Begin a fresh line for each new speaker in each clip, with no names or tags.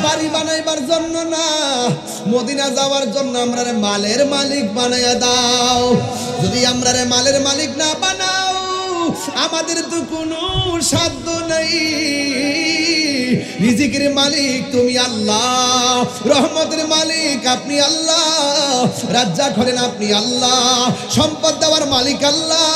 বাড়ি বানাইবার জন্য না, মদিনা যাওয়ার জন্য আমরা মালের মালিক বানাইয়া দাও। যদি আমরা মালের মালিক না বানাও, আমাদের তো কোনো সাধ্য নাই। রিজিকের মালিক তুমি আল্লাহ, রহমতের মালিক আপনি আল্লাহ, রাজ্জাক হলেন আপনি আল্লাহ, সম্পদ দেওয়ার মালিক আল্লাহ,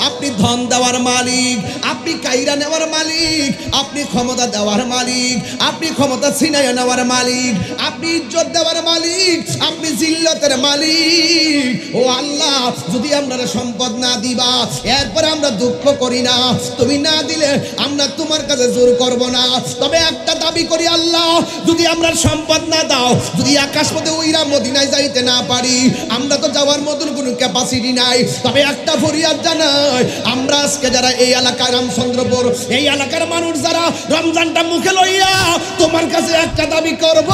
আপনি ধন দেওয়ার মালিক, আপনি কাইরা নেওয়ার মালিক, আপনি ক্ষমতা দেওয়ার মালিক, আপনি ক্ষমতা ছিনাইয়া নেওয়ার মালিক, আপনি ইজ্জত দেওয়ার মালিক, আপনি জিল্লতের মালিক। ও আল্লাহ, যদি আমরা সম্পদ না দিবা, এরপরে আমরা দুঃখ করি না, তুমি না দিলে আমরা তোমার কাছে জোর করব না। তবে একটা দাবি করি আল্লাহ, যদি আমরা সম্পদ না দাও, যদি আকাশ পথে উইরা মদিনায় যাইতে না পারি, আমরা তো যাওয়ার মতন কোনো ক্যাপাসিটি নাই। তবে একটা ফরিয়াদ জানাই, আমরা আজকে যারা এই এলাকার রামচন্দ্রপুর, এই এলাকার মানুষ যারা রমজানটা মুখে লইয়া তোমার কাছে একটা দাবি করব,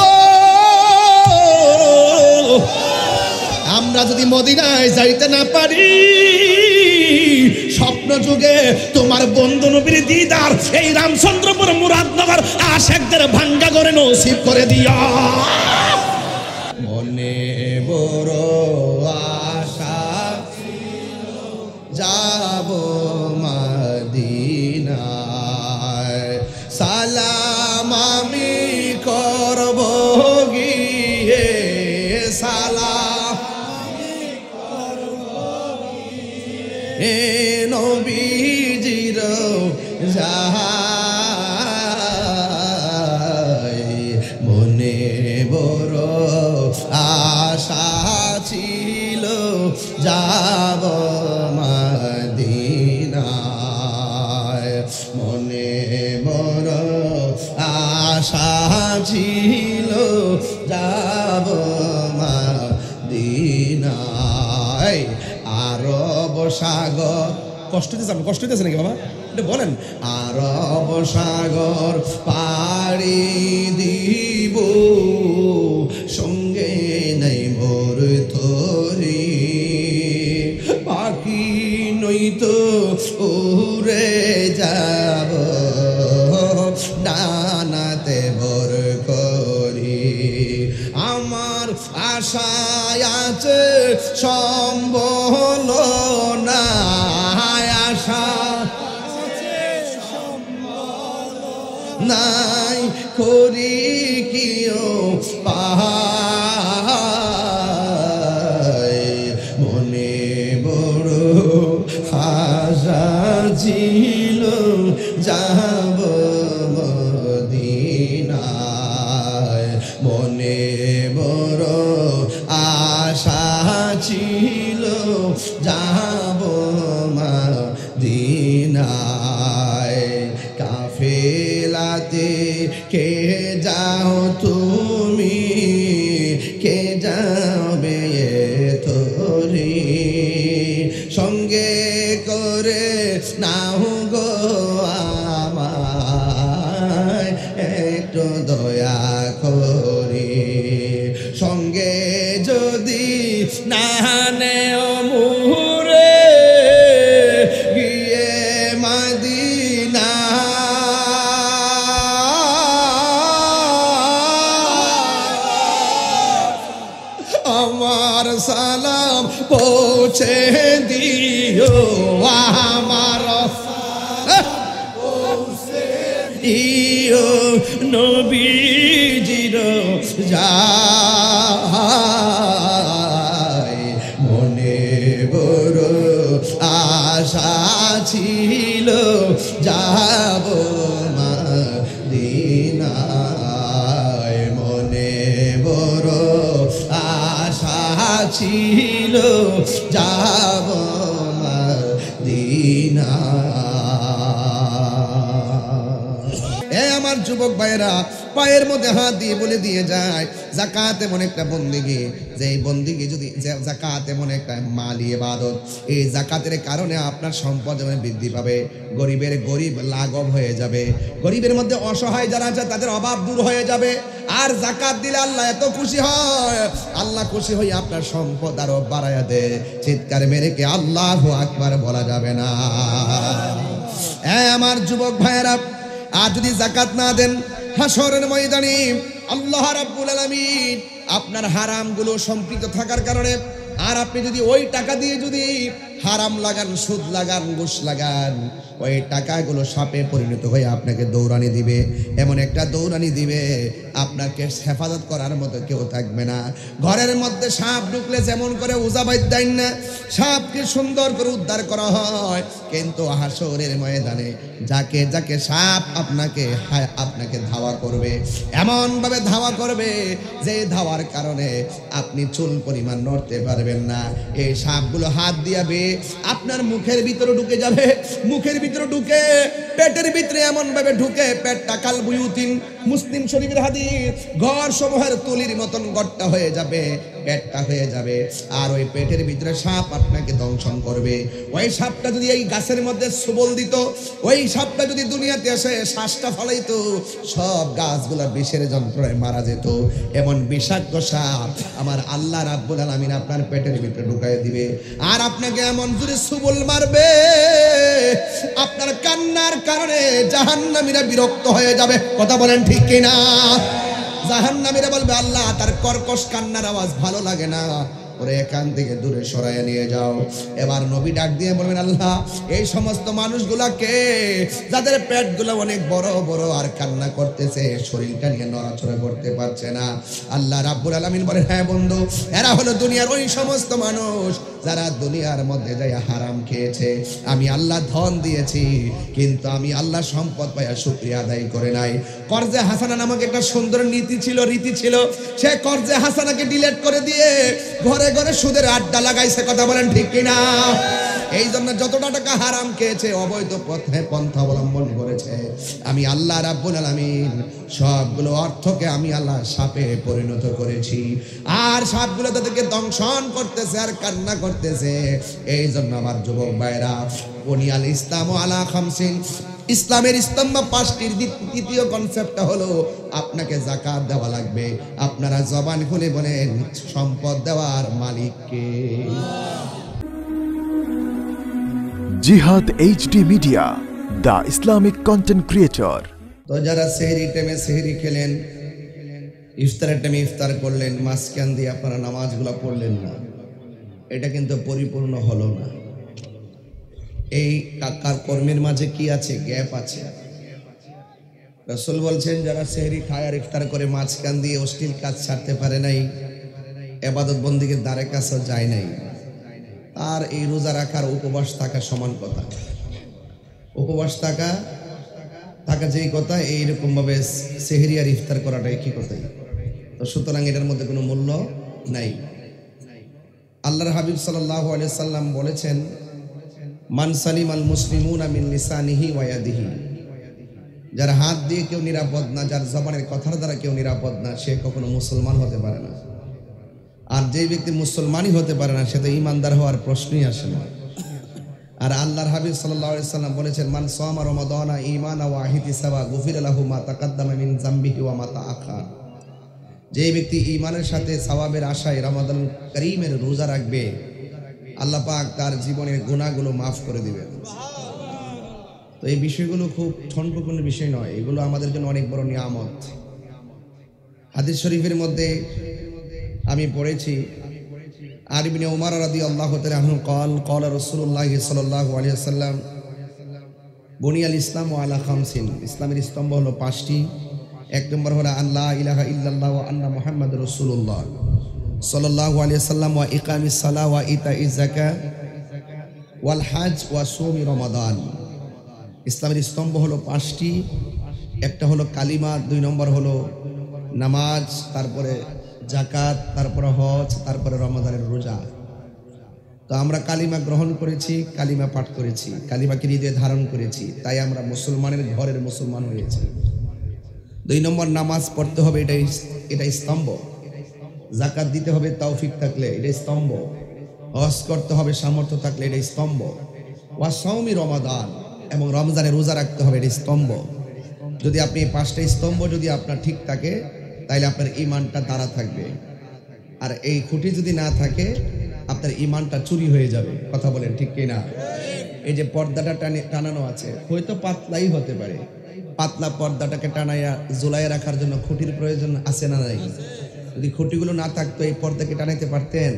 আমরা যদি মদিনায় যাইতে না পারি, স্বপ্ন যুগে তোমার বন্ধু নবীর দিদার এই রামচন্দ্রপুর মুরাদনগর আশেকদের ভাঙ্গা করে নসিব করে দিও। মনে বড় আশা যাব মদিনায়, সালাম আমি করব গিয়ে, সালাম এ নবীজির যায়। মনে বড় আশা ছিল যাব মদিনায়, মনে বড় আশা ছিল যাব মদিনায়। আরব সাগর, কষ্ট দিতেছে নাকি বাবা, এটা বলেন। আরব সাগর পাড়ি দিব, সঙ্গে নাই মোর তরি, পাখি নইতো উড়ে যাব ডানাতে ভর করি। আমার আশায় আছে সম্বল না, আশা নাই করি কিও পাই, মনে বড় আশা ছিল যাব মদিনায়, মনে বড় আশা ছিল যাব মদিনায়। কাফেলাতে কে যাও তুমি, কে যাবে তোরি, সঙ্গে করে নাও গো আমায় একটু দয়া করি, সঙ্গে যদি না নেও মুরে গিয়ে মদিনা, আমার সালাম পৌঁছে দিও, আমার ইও নবীজির যায়। মনে বড় আশা ছিল যাব মদিনায়, মনে বড় আশা ছিল যাব মদিনায়। আমার যুবক ভাইরা পায়ের মধ্যে হাত দিয়ে বলে দিয়ে যায়, যাকাত এমন একটা বন্দেগী, যে এই বন্দেগী যদি যাকাত এমন একটা মালি ইবাদত, এই যাকাতের কারণে আপনার সম্পদ যেমন বৃদ্ধি পাবে, গরিবের গরিব লাঘব হয়ে যাবে, গরিবের মধ্যে অসহায় যারা আছে তাদের অভাব দূর হয়ে যাবে। আর যাকাত দিলে আল্লাহ এত খুশি হয়, আল্লাহ খুশি হয়ে আপনার সম্পদ আরো বাড়ায়া দেয়। চিৎকার মেরে কে আল্লাহু আকবার বলা যাবে না। আমার যুবক ভাইয়েরা, আর যদি যাকাত না দেন, হাসরের ময়দানে আল্লাহ রাব্বুল আলামিন আপনার হারামগুলো সম্পৃক্ত থাকার কারণে, আর আপনি যদি ওই টাকা দিয়ে যদি হারাম লাগান, সুদ লাগান, ঘুষ লাগান, ওই টাকাগুলো সাপে পরিণত হয়ে আপনাকে দৌড়ানি দিবে, এমন একটা দৌড়ানি দিবে আপনাকে হেফাজত করার মতো কেউ থাকবে না। ঘরের মধ্যে সাপ ঢুকলে যেমন করে উজাবাইদ দেন না, সাপকে সুন্দর করে উদ্ধার করা হয়, কিন্তু হাসরের ময়দানে যাকে যাকে সাপ আপনাকে ধাওয়া করবে, এমন ভাবে ধাওয়া করবে যে ধাওয়ার কারণে আপনি চুল পরিমাণ নড়তে পারবেন না। এই সাপগুলো হাত দিয়াবে আপনার মুখের ভিতরে ঢুকে যাবে, মুখের ভিতরে ঢুকে পেটের ভিতরে এমন ভাবে ঢুকে পেটটা কাল বুয়ুতিন, মুসলিম শরীফের হাদিস, ঘর সমূহের তুলির মতন গড়টা হয়ে যাবে, পেটটা হয়ে যাবে, আর ওই পেটের ভিতরে সাপ আপনাকে দংশন করবে। ওই সাপটা যদি এই গাছের মধ্যে সবল দিত, ওই সাপটা যদি দুনিয়াতে এসে শ্বাসটা ফলাইতো, সব গাছগুলা বিষের যন্ত্রণায় মারা যেত। এমন বিষাক্ত সাপ আমার আল্লাহ রাব্বুল আলামিন আপনার পেটের ভিতরে ঢুকাই দিবে, আর আপনাকে এমন জোরে সবল মারবে আপনার কান্নার কারণে জাহান্নামীরা বিরক্ত হয়ে যাবে। কথা বলেন ঠিক কিনা? জাহান্নামীরা বলবে আল্লাহ তার কর্কশ কান্নার আওয়াজ ভালো লাগে না, ওরে এখান থেকে দূরে সরাইয়া নিয়ে যাও। এবার নবী ডাক দিয়ে বলবেন আল্লাহ এই সমস্ত মানুষগুলাকে যাদের পেটগুলো অনেক বড় বড় আর কান্না করতেছে, শরীরটা নিয়ে নড়াচড়া করতে পারছে না, আল্লাহ রাব্বুল আলামিন বলেন হ্যাঁ বন্ধু, এরা হলো দুনিয়ার ওই সমস্ত মানুষ যারা দুনিয়ার মধ্যে যায় হারাম খেয়েছে। আমি আল্লাহ ধন দিয়েছি, কিন্তু আমি আল্লাহ সম্পদ পাইয়া শুকরিয়া আদায় করে নাই। কর্জে হাসানা নামক একটা সুন্দর রীতি ছিল, সে কর্জে হাসানাকে ডিলিট করে দিয়ে ঘরে ঘরে সুদের আড্ডা লাগাইছে। কথা বলেন ঠিক কিনা? এই জন্য যতটা টাকা হারাম খেয়েছে, অবৈধ পথে পন্থা অবলম্বন করেছে, আমি আল্লাহ রাব্বুল আলামিন সবগুলো অর্থকে আমি আল্লাহ সাপে পরিণত করেছি, আর সাপগুলো তাদেরকে দংশন করতেছে আর কান্না করতেছে। এই জন্য আমার যুবক ভাইরা, বুনিয়াল ইসলাম আলা খামসিন, ইসলামের স্তম্ভ পাঁচটির দ্বিতীয় কনসেপ্টটা হলো আপনাকে যাকাত দেওয়া লাগবে। আপনারা জবান খুলে বলেন সম্পদ দেওয়ার মালিক কে?
জিহাদ HD media, the Islamic content creator.
তো যারা সেহরি টাইমে সেহরি খেলেন, ইফতারের টাইমে ইফতার করলেন, মাঝখান দিয়ে আপনারা নামাজগুলো পড়লেন না, এটা কিন্তু পরিপূর্ণ হলো না। এই কাকার কর্মের মাঝে কি আছে? গ্যাপ আছে। রাসূল বলছেন যারা সেহরি খায় আর ইফতার করে মাঝখান দিয়ে অশ্লীল কাজ ছাড়তে পারে নাই, ইবাদত বন্দেগীর দ্বারে কাছে যায় নাই, আর এই রোজা রাখার উপবাস থাকা সমান কথা। উপবাস থাকা যেই কথা, এইরকম ভাবে সেহরি আর ইফতার করাটা একই কথাই। তো সুতরাং এটার মধ্যে কোনো মূল্য নাই। আল্লাহর হাবিব সাল্লাল্লাহু আলাইহি সাল্লাম বলেছেন মান সালিমাল মুসলিমুনা মিন লিসানিহি ওয়া ইয়াদিহি, যার হাত দিয়ে কেউ নিরাপদ না, যার জবানের কথার দ্বারা কেউ নিরাপদ না, সে কখনো মুসলমান হতে পারে না। আর যে ব্যক্তি মুসলমানই হতে পারে না, সে তো ঈমানদার হওয়ার প্রশ্নই আসে না। আর আল্লাহর হাবিব সাল্লাল্লাহু আলাইহি সাল্লাম বলেছেন মান সামা রমাদানা ঈমানা ওয়া ইহতিসাবা গুফিরা লাহু মা তাকাদ্দামা মিন যামবিহি ওয়া মা তাআখার। যে ব্যক্তি ঈমানের সাথে সওয়াবের আশায় রমাদান কারীমের রোজা রাখবে, আল্লাহ পাক তার জীবনের গুনাহগুলো মাফ করে দিবেন। তো এই বিষয়গুলো খুব ঠনঠুপূর্ণ বিষয় নয়, এগুলো আমাদের জন্য অনেক বড় নিয়ামত। হাদিস শরীফের মধ্যে আমি পড়েছি, আর ইবনে উমর রাদিয়াল্লাহু তাআলা আনহু قال রাসূলুল্লাহ সাল্লাল্লাহু আলাইহি ওয়াসাল্লাম বুনিয়াল ইসলামু আলা খামসিন, ইসলামের স্তম্ভ হলো পাঁচটি। এক নম্বর হলো আল্লাহ ইলাহা ইল্লাল্লাহ ওয়া আন্না মুহাম্মাদুর রাসূলুল্লাহ সাল্লাল্লাহু আলাইহি ওয়াসাল্লাম, ওয়া ইকামিস সালাহ ওয়া ইতাইজ যাকাত ওয়াল হজ ওয়া সুমি রমাদান। ইসলামের স্তম্ভ হলো পাঁচটি। একটা হলো কালিমা, দুই নম্বর হলো নামাজ, তারপরে যাকাত, তারপরে হজ, তারপরে রমাদানের রোজা। তো আমরা কালিমা গ্রহণ করেছি, কালিমা পাঠ করেছি, কালিমাকে হৃদয়ে ধারণ করেছি, তাই আমরা মুসলমানের ঘরের মুসলমান হয়েছি। দুই নম্বর নামাজ পড়তে হবে, এটাই স্তম্ভ। যাকাত দিতে হবে তৌফিক থাকলে, এটাই স্তম্ভ। হজ করতে হবে সামর্থ্য থাকলে, এটাই স্তম্ভ। ওয়া সাওমি রমাদান, এবং রমজানে রোজা রাখতে হবে, এটাই স্তম্ভ। যদি আপনি পাঁচটা স্তম্ভ যদি আপনার ঠিক থাকে, তাইলে আপনার ঈমানটা দাঁড়া থাকবে। আর এই খুঁটি যদি না থাকে, আপনার ঈমানটা চুরি হয়ে যাবে। কথা বলেন ঠিক কিনা? এই যে পর্দাটা টানানো আছে, হয়তো পাতলাই হতে পারে, পাতলা পর্দাটাকে টানাইয়া ঝুলাইয়া রাখার জন্য খুঁটির প্রয়োজন আছে না নাই? যদি খুঁটিগুলো না থাকতো এই পর্দাকে টানাইতে পারতেন?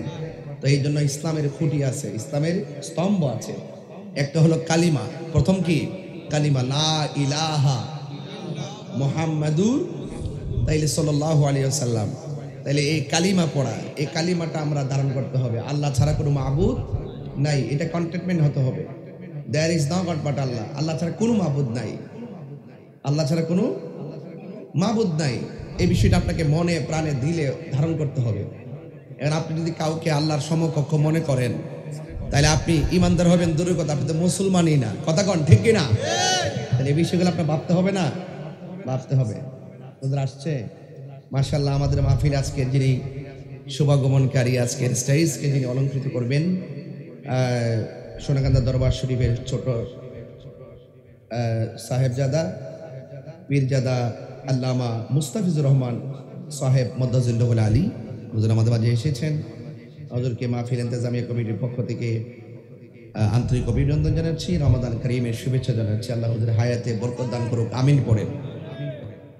তো এই জন্য ইসলামের খুঁটি আছে, ইসলামের স্তম্ভ আছে। একটা হলো কালিমা, প্রথম কি? কালিমা লা ইলাহা মুহাম্মাদুর তাইলে সাল্লাল্লাহু আলাইহি ওয়াসাল্লাম। তাইলে এই কালিমা পড়া, এই কালিমাটা আমরা ধারণ করতে হবে। আল্লাহ ছাড়া কোনো মাবুদ নাই, এটা কন্টেটমেন্ট হতে হবে। There is no god but Allah, Allah ছাড়া কোনো মাবুদ নাই, আল্লাহ ছাড়া কোনো মাবুদ নাই। এই বিষয়টা আপনাকে মনে প্রাণে দিলে ধারণ করতে হবে। এবার আপনি যদি কাউকে আল্লাহর সমকক্ষ মনে করেন তাহলে আপনি ইমানদার হবেন দূরের কথা, আপনি তো মুসলমানই না। কথা কন ঠিক কিনা? তাহলে এই বিষয়গুলো আপনার ভাবতে হবে না? ভাবতে হবে। তোদের আসছে মাশাআল্লাহ আমাদের মাহফিল আজকের যিনি শুভাগমনকারী, আজকের স্টেজকে যিনি অলঙ্কৃত করবেন, সোনাকান্দা দরবার শরীফের ছোট সাহেবজাদা পীরজাদা আল্লামা মুস্তাফিজুর রহমান সাহেব মদ্দাজিল্লাহুল আলী হুজুর আমাদের মাঝে এসেছেন। হুজুরকে মাহফিল ইন্তেজামিয়া কমিটির পক্ষ থেকে আন্তরিক অভিনন্দন জানাচ্ছি, রমাদান কারীমের শুভেচ্ছা জানাচ্ছি। আল্লাহ হুজুর হায়াতে বরকত দান করুক, আমিন পড়েন।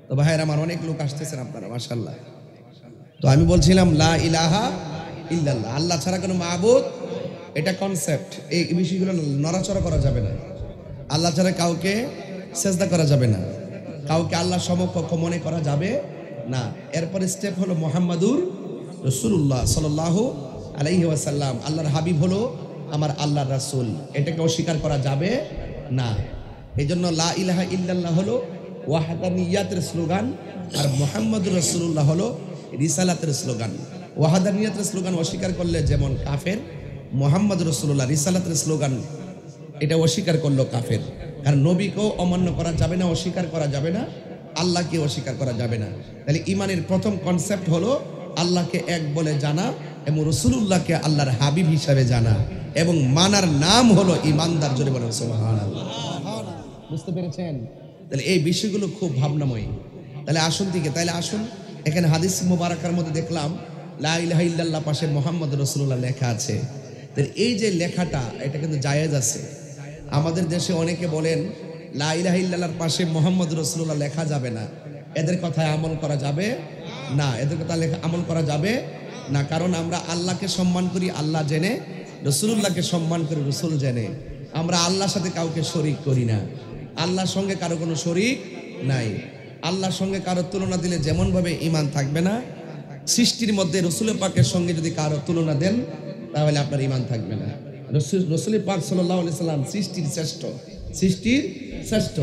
তো ভাইয়ের আমার অনেক লোক আসতেছেন আপনারা মাশাআল্লাহ। তো আমি বলছিলাম লা ইলাহা ইল্লাল্লাহ, আল্লাহ ছাড়া কোনো মাবুদ, এটা কনসেপ্ট। এই বিষয়গুলো নড়াচড়া করা যাবে না। আল্লাহ ছাড়া কাউকে সেজদা করা যাবে না, কাউকে আল্লাহ সমকক্ষ মনে করা যাবে না। এরপরে স্টেপ হলো মুহাম্মাদুর রাসূলুল্লাহ সাল্লাল্লাহু আলাইহি ওয়াসাল্লাম, আল্লাহর হাবিব হলো আমার আল্লাহর রাসূল, এটাকে অস্বীকার করা যাবে না। এই জন্য লা ইলাহা ইল্লাল্লাহ হলো ওয়াহদানিয়াতের স্লোগান, আর মুহাম্মাদুর রাসূলুল্লাহ হলো রিসালাতের স্লোগান। ওয়াহদানিয়াতের স্লোগান অস্বীকার করলে যেমন কাফের, মুহাম্মাদুর রাসূলুল্লাহ রিসালাতের স্লোগান এটা অস্বীকার করলো কাফের। কারণ নবীকেও অমান্য করা যাবে না, অস্বীকার করা যাবে না, আল্লাহকে অস্বীকার করা যাবে না। তাহলে ইমানের প্রথম কনসেপ্ট হলো আল্লাহকে এক বলে জানা এবং রাসূলুল্লাহকে আল্লাহর হাবিব হিসাবে জানা, এবং মানার নাম হলো ইমানদার। জোরে বলেন সুবহানাল্লাহ। বুঝতে পেরেছেন? তাহলে এই বিষয়গুলো খুব ভাবনাময়ী। তাহলে আসুন তাহলে আসুন, এখানে হাদিস মুবারাকার মধ্যে দেখলাম লা ইলাহা ইল্লাল্লাহ পাশে মুহাম্মদুর রাসূলুল্লাহ লেখা আছে। তাহলে এই যে লেখাটা, এটা কিন্তু জায়েজ আছে। আমাদের দেশে অনেকে বলেন লা ইলাহা ইল্লাল্লাহর পাশে মুহাম্মদুর রাসূলুল্লাহ লেখা যাবে না, এদের কথায় আমল করা যাবে না, এদের কথা আমল করা যাবে না। কারণ আমরা আল্লাহকে সম্মান করি আল্লাহ জেনে, রাসূলুল্লাহকে সম্মান করি রাসূল জেনে। আমরা আল্লাহর সাথে কাউকে শরীক করি না, আল্লাহর সঙ্গে কারো কোনো শরীক নাই। আল্লাহর সঙ্গে কারো তুলনা দিলে যেমন ভাবে ঈমান থাকবে না, সৃষ্টির মধ্যে রাসূল পাকের সঙ্গে যদি কারো তুলনা দেন তাহলে আপনার ঈমান থাকবে না। রাসূল পাক সাল্লাল্লাহু আলাইহি সাল্লাম সৃষ্টির শ্রেষ্ঠ।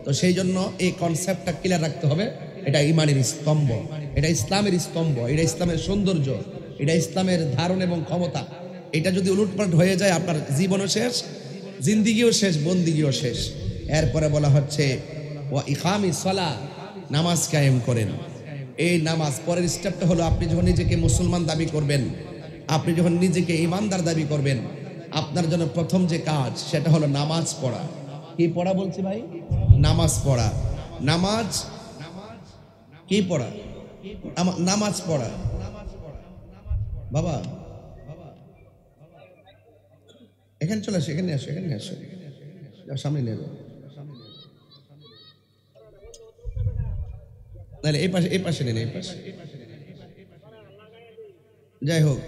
তো সেই জন্য এই কনসেপ্টটা ক্লিয়ার রাখতে হবে। এটা ঈমানের স্তম্ভ, এটা ইসলামের স্তম্ভ, এটা ইসলামের সৌন্দর্য, এটা ইসলামের ধারণ এবং ক্ষমতা। এটা যদি উলটপালট হয়ে যায় আপনার জীবনও শেষ, জিন্দিগিও শেষ, বন্দিগিও শেষ। এরপরে বলা হচ্ছে ওয়া ইকামিস সালাহ, নামাজ কায়েম করেন। এই নামাজ পরের স্টেপটা হলো আপনি যখন নিজেকে মুসলমান দাবি করবেন, আপনি যখন নিজেকে ইমানদার দাবি করবেন, আপনার জন্য প্রথম যে কাজ সেটা হলো নামাজ পড়া। কি পড়া বলছি ভাই? নামাজ পড়া। নামাজ কি পড়া? নামাজ পড়া। বাবা এখানে চলে আসো, এখানে আসো, এখানে আসো, সামনে নেবে। নাহলে এই পাশে নেন, এই পাশে। যাই হোক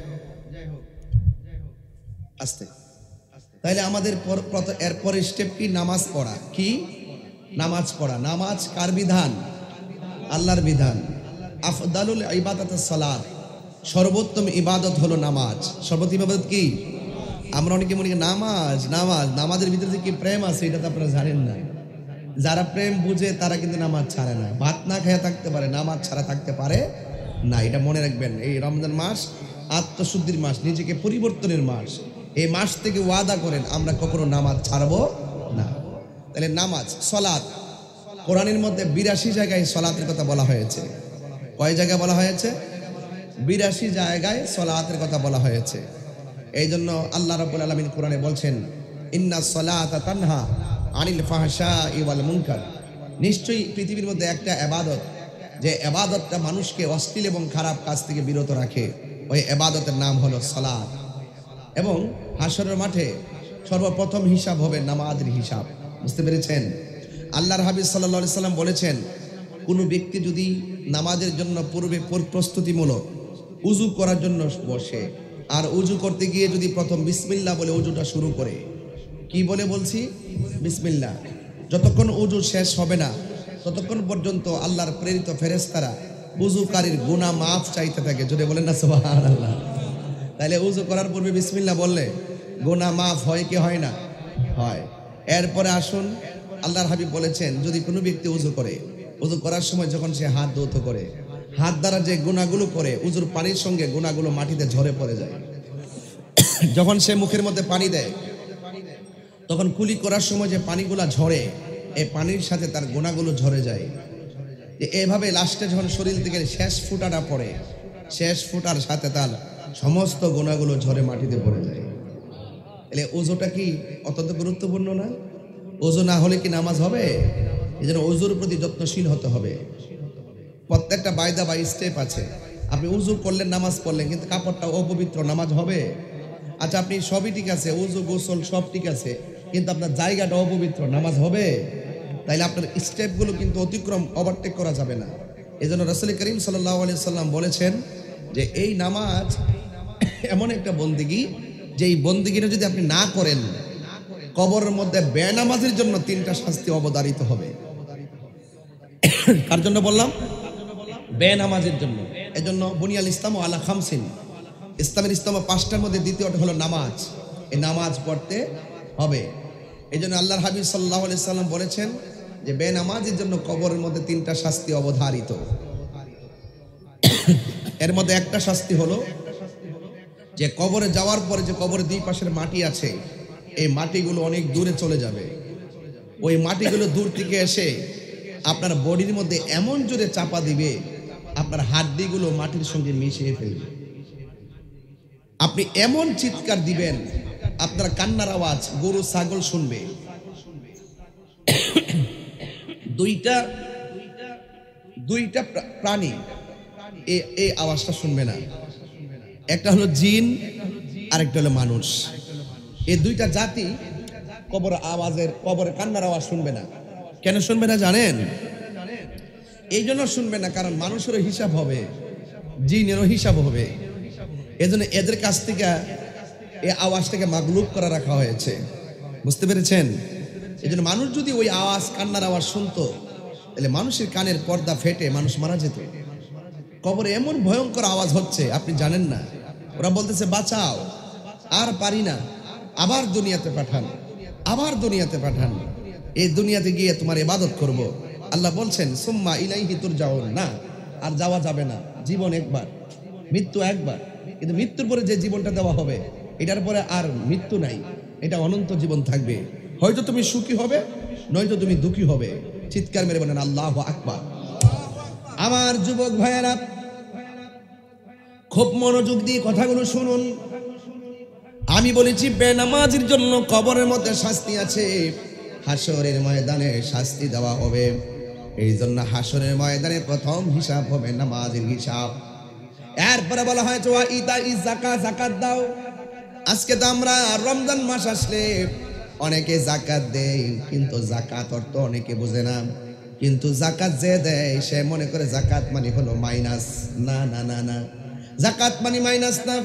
আস্তে। তাহলে আমাদের এরপর স্টেপ কি? নামাজ পড়া। কি? নামাজ পড়া। নামাজ কার বিধান? আল্লাহর বিধান। আফদালুল ইবাদাতুস সালাত, সর্বোত্তম ইবাদত হলো নামাজ। সর্বোত্তম ইবাদত কি? আমরা অনেকে মনে করি নামাজের ভিতরে যে কি প্রেম আছে এটা তো আপনারা জানেন না। যারা প্রেম বুঝে তারা কিন্তু নামাজ ছাড়ে না। ভাত না খেয়ে থাকতে পারে, নামাজ ছাড়া থাকতে পারে না। এটা মনে রাখবেন। এই রমজান মাস আত্মশুদ্ধির মাস, নিজেকে পরিবর্তনের মাস। এই মাস থেকে ওয়াদা করেন আমরা কখনো নামাজ ছাড়বো না। তাহলে নামাজ, সালাত, কোরআনের মধ্যে 82 জায়গায় সালাতের কথা বলা হয়েছে। কয় জায়গায় বলা হয়েছে? 82 জায়গায় সালাতের কথা বলা হয়েছে। এই জন্য আল্লাহ রাব্বুল আলামিন কোরআনে বলছেন ইন্নাস সালাতা তানহা আনিল ফাহশাই ওয়াল মুনকার। নিশ্চয়ই পৃথিবীর মধ্যে একটা ইবাদত, যে ইবাদতটা মানুষকে অশ্লীল এবং খারাপ কাজ থেকে বিরত রাখে, ওই ইবাদতের নাম হলো সালাত। এবং হাসরের মাঠে সর্বপ্রথম হিসাব হবে নামাজের হিসাব। বুঝতে পেরেছেন? আল্লাহর হাবিব সাল্লাল্লাহু আলাইহি সাল্লাম বলেছেন, কোনো ব্যক্তি যদি নামাজের জন্য পূর্বে প্রস্তুতিমূলক উজু করার জন্য বসে, আর উজু করতে গিয়ে যদি প্রথম বিসমিল্লাহ বলে উজুটা শুরু করে, কি বলে বলছি? বিসমিল্লাহ। যতক্ষণ উজু শেষ হবে না ততক্ষণ পর্যন্ত আল্লাহর প্রেরিত ফেরেশতারা উজুকারীর গুনাহ মাফ চাইতে থাকে। জোরে বলেন না সুবহানাল্লাহ। তাহলে উজু করার পূর্বে বিসমিল্লাহ বললে গুনাহ মাফ হয় কি হয় না? হয়। এরপরে আসুন, আল্লাহর হাবিব বলেছেন, যদি কোনো ব্যক্তি উজু করে, উজু করার সময় যখন সে হাত ধৌত করে, হাত দ্বারা যে গুনাহগুলো করে উজুর পানির সঙ্গে গুনাহগুলো মাটিতে ঝরে পড়ে যায়। যখন সে মুখের মধ্যে পানি দেয় তখন কুলি করার সময় যে পানিগুলা ঝরে, এই পানির সাথে তার গুনাহগুলো ঝরে যায়। এভাবে লাস্টে যখন শরীর থেকে শেষ ফুটাটা পড়ে, শেষ ফুটার সাথে তার সমস্ত গুনাহগুলো ঝরে মাটিতে পড়ে যায়। তাহলে ওযুটা কি অত্যন্ত গুরুত্বপূর্ণ না? ওযু না হলে কি নামাজ হবে? এই জন্য ওযুর প্রতি যত্নশীল হতে হবে। প্রত্যেকটা বায়দা বা স্টেপ আছে। আপনি উজু করলেন, নামাজ পড়লেন, কিন্তু কাপড়টা অপবিত্র, নামাজ হবে? আচ্ছা, আপনি সবই ঠিক আছে, উজু গোসল সব ঠিক আছে, কিন্তু আপনার জায়গাটা অপবিত্র, নামাজ হবে? তাইলে আপনার স্টেপগুলো কিন্তু অতিক্রম, ওভারটেক করা যাবে না। এই জন্য রাসূল করিম সাল্লাল্লাহু আলাইহি সাল্লাম বলেছেন যে এই নামাজ এমন একটা বন্দেগী, যে এই বন্দেগীটা যদি আপনি না করেন, কবরের মধ্যে বেনামাজের জন্য 3টা শাস্তি অবধারিত হবে। কার জন্য বললাম? বেনামাজের জন্য। এজন্য বুনিয়াল ইসলাম আলা খামসিন, ইসলামের ইসলাম 5টার মধ্যে দ্বিতীয়টা হলো নামাজ। এই নামাজ পড়তে হবে। এই জন্য আল্লাহর হাবিব সাল্লাল্লাহু আলাইহি সাল্লাম বলেছেন যে বেনামাজের জন্য কবরের মধ্যে 3টা শাস্তি অবধারিত। এর মধ্যে একটা শাস্তি হলো যে কবরে যাওয়ার পরে যে কবরের দুই পাশের মাটি আছে, এই মাটিগুলো অনেক দূরে চলে যাবে। ওই মাটিগুলো দূর থেকে এসে আপনার বডির মধ্যে এমন জোরে চাপা দিবে, আপনার হাড্ডিগুলো মাটির সঙ্গে মিশিয়ে ফেলবে। আপনি এমন চিৎকার দিবেন, আপনার কান্নার আওয়াজ গরু ছাগল শুনবে। দুইটা প্রাণী এই আওয়াজটা শুনবে না। একটা হলো জিন আর একটা হলো মানুষ। এই দুইটা জাতি কবরের কান্নার আওয়াজ শুনবে না। কেন শুনবে না জানেন? এই জন্য শুনবে না কারণ মানুষেরও হিসাব হবে, জিনেরও হিসাব হবে। এজন্য এদের কাছ থেকে এই আওয়াজটাকে মাগলুব করে রাখা হয়েছে। বুঝতে পেরেছেন? এই জন্য মানুষ যদি ওই আওয়াজ, কান্নার আওয়াজ শুনতো, তাহলে মানুষের কানের পর্দা ফেটে মানুষ মারা যেত। কবরে এমন ভয়ঙ্কর আওয়াজ হচ্ছে আপনি জানেন না। ওরা বলতেছে বাঁচাও, আর পারি না, আবার দুনিয়াতে পাঠান, আবার দুনিয়াতে পাঠান, এই দুনিয়াতে গিয়ে তোমার ইবাদত করব। আল্লাহ বলছেন সুম্মা ইলাইহি তুরজাউন, না আর যাওয়া যাবে না। জীবন একবার, মৃত্যু একবার, কিন্তু মৃত্যুর পরে যে জীবনটা দেওয়া হবে এটার পরে আর মৃত্যু নাই, এটা অনন্ত জীবন থাকবে। হয়তো তুমি সুখী হবে, নয়তো তুমি দুঃখী হবে। চিৎকার মেরে বলেন আল্লাহু আকবার। আমার যুবক ভাইয়েরা, খুব মনোযোগ দিয়ে কথাগুলো শুনুন। আমি বলেছি বেনামাজির জন্য কবরের মধ্যে শাস্তি আছে, হাসরের ময়দানে শাস্তি দেওয়া হবে। এই জন্য হাসরের ময়দানে প্রথম হিসাব হবে নামাজের হিসাব। এরপরে বলা হয়েছে ওয়া ইতা যাকাত, যাকাত দাও। আজকে তো আমরা রমজান মাস আসলে অনেকে যাকাত দেয়, কিন্তু যাকাত অর্থ অনেকে বোঝে না। কিন্তু যাকাত যে দেয় সে মনে করে যাকাত মানে হলো মাইনাস। না না না না, যাকাত মানে মাইনাস না,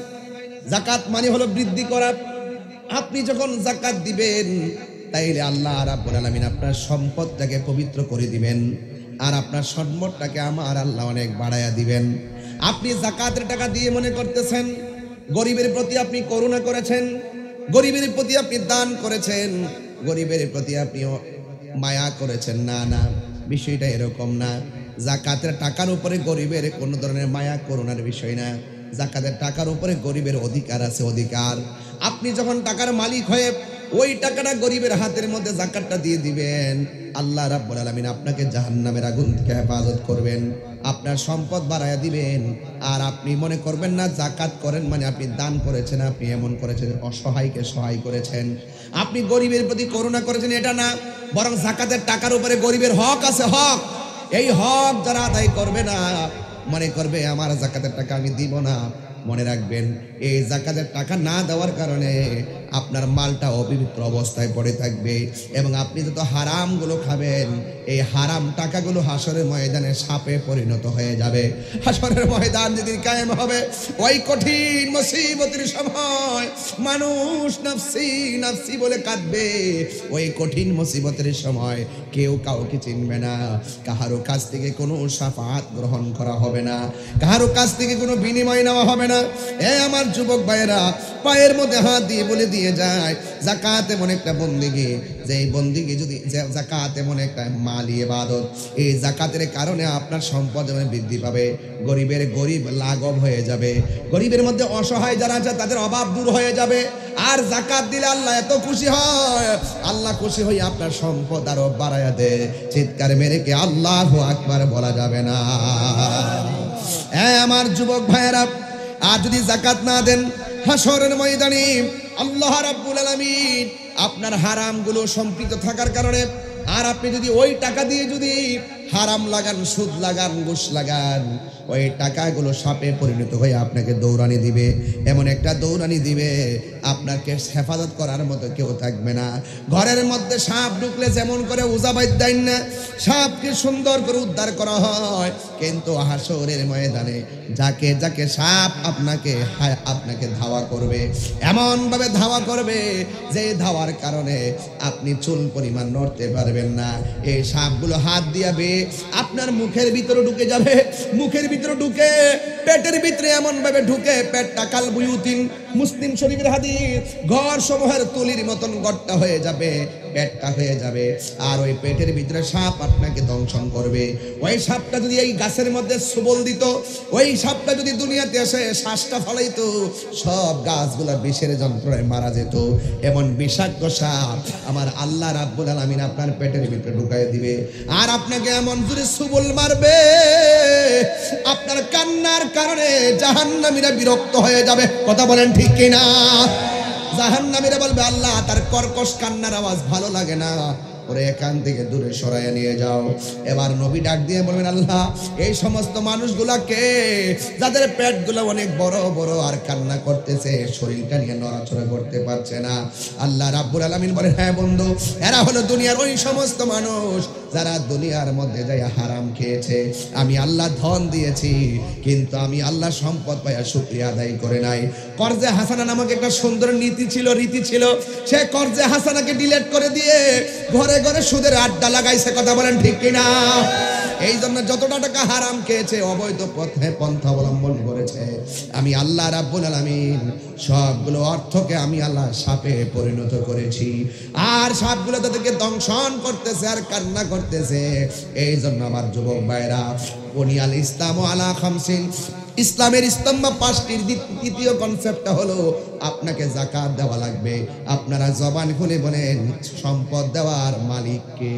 যাকাত মানে হলো বৃদ্ধি করা। আপনি যখন যাকাত দিবেন তাইলে আল্লাহ রাব্বুল আলামিন আপনার সম্পদটাকে পবিত্র করে দিবেন, আর আপনার সম্পদটাকে আমার আল্লাহ অনেক বাড়ায়া দিবেন। আপনি যাকাতের টাকা দিয়ে মনে করতেছেন গরিবের প্রতি আপনি করুণা করেছেন, গরিবের প্রতি আপনি দান করেছেন, গরিবের প্রতি আপনি মায়া করেছেন। না না, বিষয়টা এরকম না। যাকাতের টাকার উপরে গরিবের কোনো ধরনের মায়া করুণার বিষয় না। যাকাতের টাকার উপরে গরিবের অধিকার আছে, অধিকার। আপনি যখন টাকার মালিক হয়ে ওই টাকাটা গরিবের হাতের মধ্যে যাকাতটা দিয়ে দিবেন, আল্লাহ রাব্বুল আলামিন আপনাকে জাহান্নামের আগুন থেকে হেফাজত করবেন, আপনার সম্পদ বাড়ায়া দিবেন। আর আপনি মনে করবেন না যাকাত করেন মানে আপনি দান করেছেন, আপনি এমন করেছেন, অসহায়কে সহায় করেছেন, আপনি গরিবের প্রতি করুণা করেছেন, এটা না। বরং যাকাতের টাকার উপরে গরিবের হক আছে, হক। এই হক যারা আদায় করবে না, মনে করবে আমার যাকাতের টাকা আমি দিব না, মনে রাখবেন এই যাকাতের টাকা না দেওয়ার কারণে আপনার মালটা অপবিত্র অবস্থায় পড়ে থাকবে এবং আপনি যত হারামগুলো খাবেন এই হারাম টাকাগুলো হাসরের ময়দানে সাপে পরিণত হয়ে যাবে। হাসরের ময়দান যেদিন কায়েম হবে ওই কঠিন মুসিবতের সময় মানুষ নাফসি নাফসি বলে কাঁদবে। ওই কঠিন মুসিবতের সময় কেউ কাউকে চিনবে না, কাহারো কাছ থেকে কোনো শাফাআত গ্রহণ করা হবে না, কাহারো কাছ থেকে কোনো বিনিময় নেওয়া হবে না। আমার যুবক ভাইয়েরা, পায়ের মধ্যে হাত দিয়ে বলে দিয়ে যায় যাকাত এমন একটা বন্দেগী, যে এই বন্দেগী যদি যাকাত এমন একটা মালি ইবাদত, এই যাকাতের কারণে আপনার সম্পদ বৃদ্ধি পাবে, গরিবের গরিব লাঘব হয়ে যাবে, গরিবের মধ্যে অসহায় যারা আছে তাদের অভাব দূর হয়ে যাবে। আর যাকাত দিলে আল্লাহ এত খুশি হয়, আল্লাহ খুশি হয়ে আপনার সম্পদ আরো বাড়ায়া দেয়। চিৎকার মেরে কে আল্লাহু আকবার বলা যাবে না। আমার যুবক ভাইয়েরা, আর যদি যাকাত না দেন হাসরের ময়দানে আল্লাহ রাব্বুল আলামিন আপনার হারামগুলো সম্পৃক্ত থাকার কারণে, আর আপনি যদি ওই টাকা দিয়ে যদি হারাম লাগান, সুদ লাগান, ঘুষ লাগান, ওই টাকাগুলো সাপে পরিণত হয়ে আপনাকে দৌড়ানি দিবে, এমন একটা দৌড়ানি দিবে আপনাকে হেফাজত করার মতো কেউ থাকবে না। ঘরের মধ্যে সাপ ঢুকলে যেমন করে উজাবাইদ দেন না, সাপকে সুন্দর করে উদ্ধার করা হয়, কিন্তু হাসরের ময়দানে যাকে যাকে সাপ আপনাকে ধাওয়া করবে, এমন ভাবে ধাওয়া করবে যে ধাওয়ার কারণে আপনি চুল পরিমাণ নড়তে পারবেন না। এই সাপগুলো হাত দিয়াবে আপনার মুখের ভিতরে ঢুকে যাবে, মুখের ভিতরে ঢুকে পেটের ভিতরে এমন ভাবে ঢুকে পেটটা কাল বুয়ুতিন, মুসলিম শরীফের হাদিস, ঘর সমূহের তুলির মতন গট্টা হয়ে যাবে, পেটটা হয়ে যাবে। আর ওই পেটের ভিতরে সাপ আপনাকে দংশন করবে। ওই সাপটা যদি এই গাছের মধ্যে সুবল দিত, ওই সাপটা যদি দুনিয়াতে এসে শ্বাসটা ফলাইতো, সব গাছগুলা বিষের যন্ত্রণায় মারা যেত। এমন বিষাক্ত সাপ আমার আল্লাহ রাব্বুল আলামিন আপনার পেটের ভিতরে ঢুকাই দিবে। আর আপনাকে এমন জোরে সুবল মারবে, আপনার কান্নার কারণে জাহান্নামীরা বিরক্ত হয়ে যাবে। কথা বলেন ঠিক কিনা? জাহান্নামীরা বলবে আল্লাহ তার কর্কশ কান্নার আওয়াজ ভালো লাগে না, ওরে এখান থেকে দূরে সরাইয়া নিয়ে যাও। এবার নবী ডাক দিয়ে বলবেন আল্লাহ এই সমস্ত মানুষগুলাকে যাদের পেটগুলো অনেক বড় বড় আর কান্না করতেছে, শরীরটা নিয়ে নড়াচড়া করতে পারছে না, আল্লাহ রাব্বুল আলামিন বলেন হ্যাঁ বন্ধু, এরা হলো দুনিয়ার ওই সমস্ত মানুষ যারা দুনিয়ার মধ্যে যাই হারাম খেয়েছে। আমি আল্লাহ ধন দিয়েছি কিন্তু আমি আল্লাহ সম্পদ পাইয়া শুকরিয়া আদায় করে নাই। কর্জে হাসানা নামক একটা সুন্দর রীতি ছিল, সে কর্জে হাসানাকে ডিলিট করে দিয়ে ঘরে ঘরে সুদের আড্ডা লাগাইছে। কথা বলেন ঠিক কিনা? এই জন্য যতটা টাকা হারাম খেয়েছে, অবৈধ পথে পন্থা অবলম্বন করেছে, আমি আল্লাহ রাব্বুল আলামিন সবগুলো অর্থকে আমি আল্লাহ সাপে পরিণত করেছি। আর সাপগুলো তাদেরকে দংশন করতেছে আর কান্না করতেছে। এই জন্য আমার যুবক ভাইরা, বুনিয়াল ইসলাম আলা খামসিন, ইসলামের স্তম্ভ পাঁচটির তৃতীয় কনসেপ্টটা হলো আপনাকে যাকাত দেওয়া লাগবে। আপনারা জবান খুলে বলেন সম্পদ দেওয়ার মালিক কে?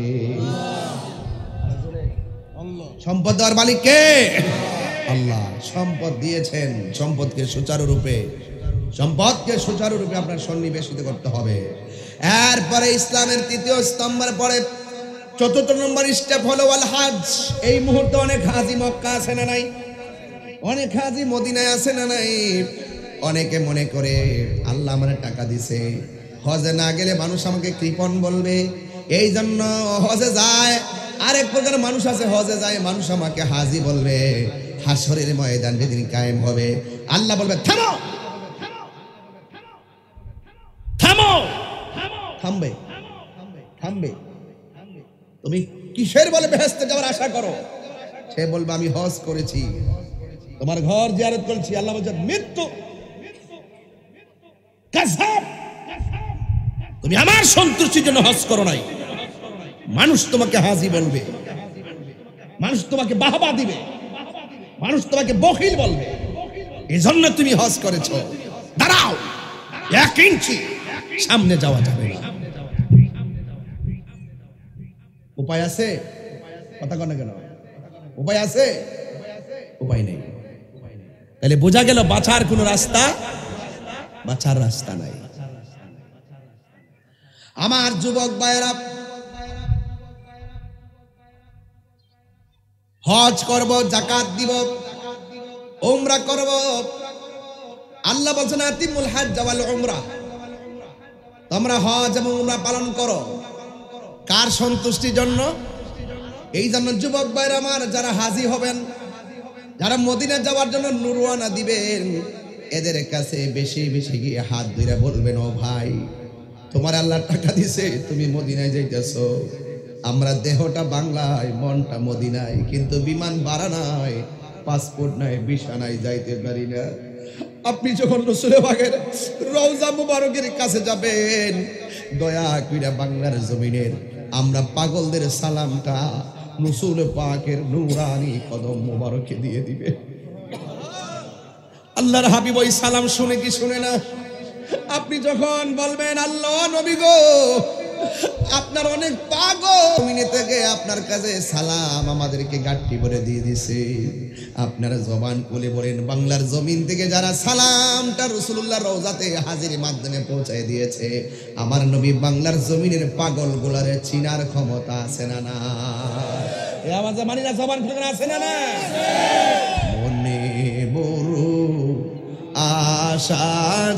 সম্পদ দেওয়ার মালিক কে? আল্লাহ। সম্পদ দিয়েছেন, সম্পদকে সুচারুরূপে আপনার সন্নিবেশিত করতে হবে। এরপরে ইসলামের তৃতীয় স্তম্ভের পরে চতুর্থ নম্বর স্টেপ হলো আল হজ। এই মুহূর্তে অনেক হাজি মক্কা আছে না নাই? অনেক হাজি মদিনায় আছে না নাই? অনেকে মনে করে আল্লাহ আমার টাকা দিছে, হজে না গেলে মানুষ আমাকে কৃপণ বলবে, এই জন্য হজে যায়। আরেক প্রকার মানুষ আছে, হজে যায় মানুষ আমাকে হাজি বলবে। হাসরের ময়দান যেদিন কায়েম হবে, আল্লাহ বলবে থামো, থামবে, তুমি কিসের বলে বেহেশতে যাওয়ার আশা করো? সে বলবে আমি হজ করেছি, তোমার ঘর জিয়ারত করেছি। আল্লাহ বলছে মৃত্যু, তুমি আমার সন্তুষ্টির জন্য হজ করো নাই। মানুষ তোমাকে হাজি বলবে, মানুষ তোমাকে বাহবা দিবে, মানুষ তোমাকে বখিল বলবে, এই জন্য তুমি হজ করেছ। দাঁড়াও, 1 ইঞ্চি সামনে যাওয়া যাবে না। উপায় আছে? কথা কন না কেন? উপায় আছে? উপায় নেই। তাহলে বোঝা গেল বাঁচার কোন রাস্তা, বাঁচার রাস্তা নাই। আমার যুবক ভাইয়েরা, হজ করব, যাকাত দিব, উমরা করব। আল্লাহ বলছেন আতিমুল হজ্জ ওয়াল উমরা, তোমরা হজ এবং উমরা পালন করো কার সন্তুষ্টির জন্য? এই জন্য যুবক ভাইরা আমার, যারা হাজী হবেন, যারা মদিনা যাওয়ার জন্য নুরওয়ানা দিবেন, এদের কাছে বেশি বেশি গিয়ে হাত ধরে বলবেন, ও ভাই, তোমার আল্লাহ টাকা দিছে, তুমি মদিনায় যাইতেছো, আমরা দেহটা বাংলায়, মনটা মদিনায়, কিন্তু বিমান ভাড়া নাই, পাসপোর্ট নাই, ভিসা নাই, যাইতে পারি না। আপনি যখন রাসূলের পাকের রওজা মুবারকের কাছে যাবেন, দয়া কইরা বাংলার জমিনের আমরা পাগলদের সালামটা রাসূল পাকের নূরানি কদম মুবারকে দিয়ে দিবে। আল্লাহর হাবিব ওই সালাম শুনে কি শুনে না? আপনি যখন বলবেন, আল্লাহ নবী গো, আপনার অনেক পাগল জমিনে থেকে আপনার কাছে সালাম আমাদেরকে গাঁটটি ভরে দিয়ে দিছে, আপনারা জবান খুলে বলেন, বাংলার জমিন থেকে যারা সালামটা রাসূলুল্লাহর রওজাতে হাজিরের মাধ্যমে পৌঁছায় দিয়েছে, আমার নবী বাংলার জমিনের পাগল গুলারে চিনার ক্ষমতা আছে না? না, এই আওয়াজে মানি না, জবান খুলে আছে না? না, মনে বড় আশা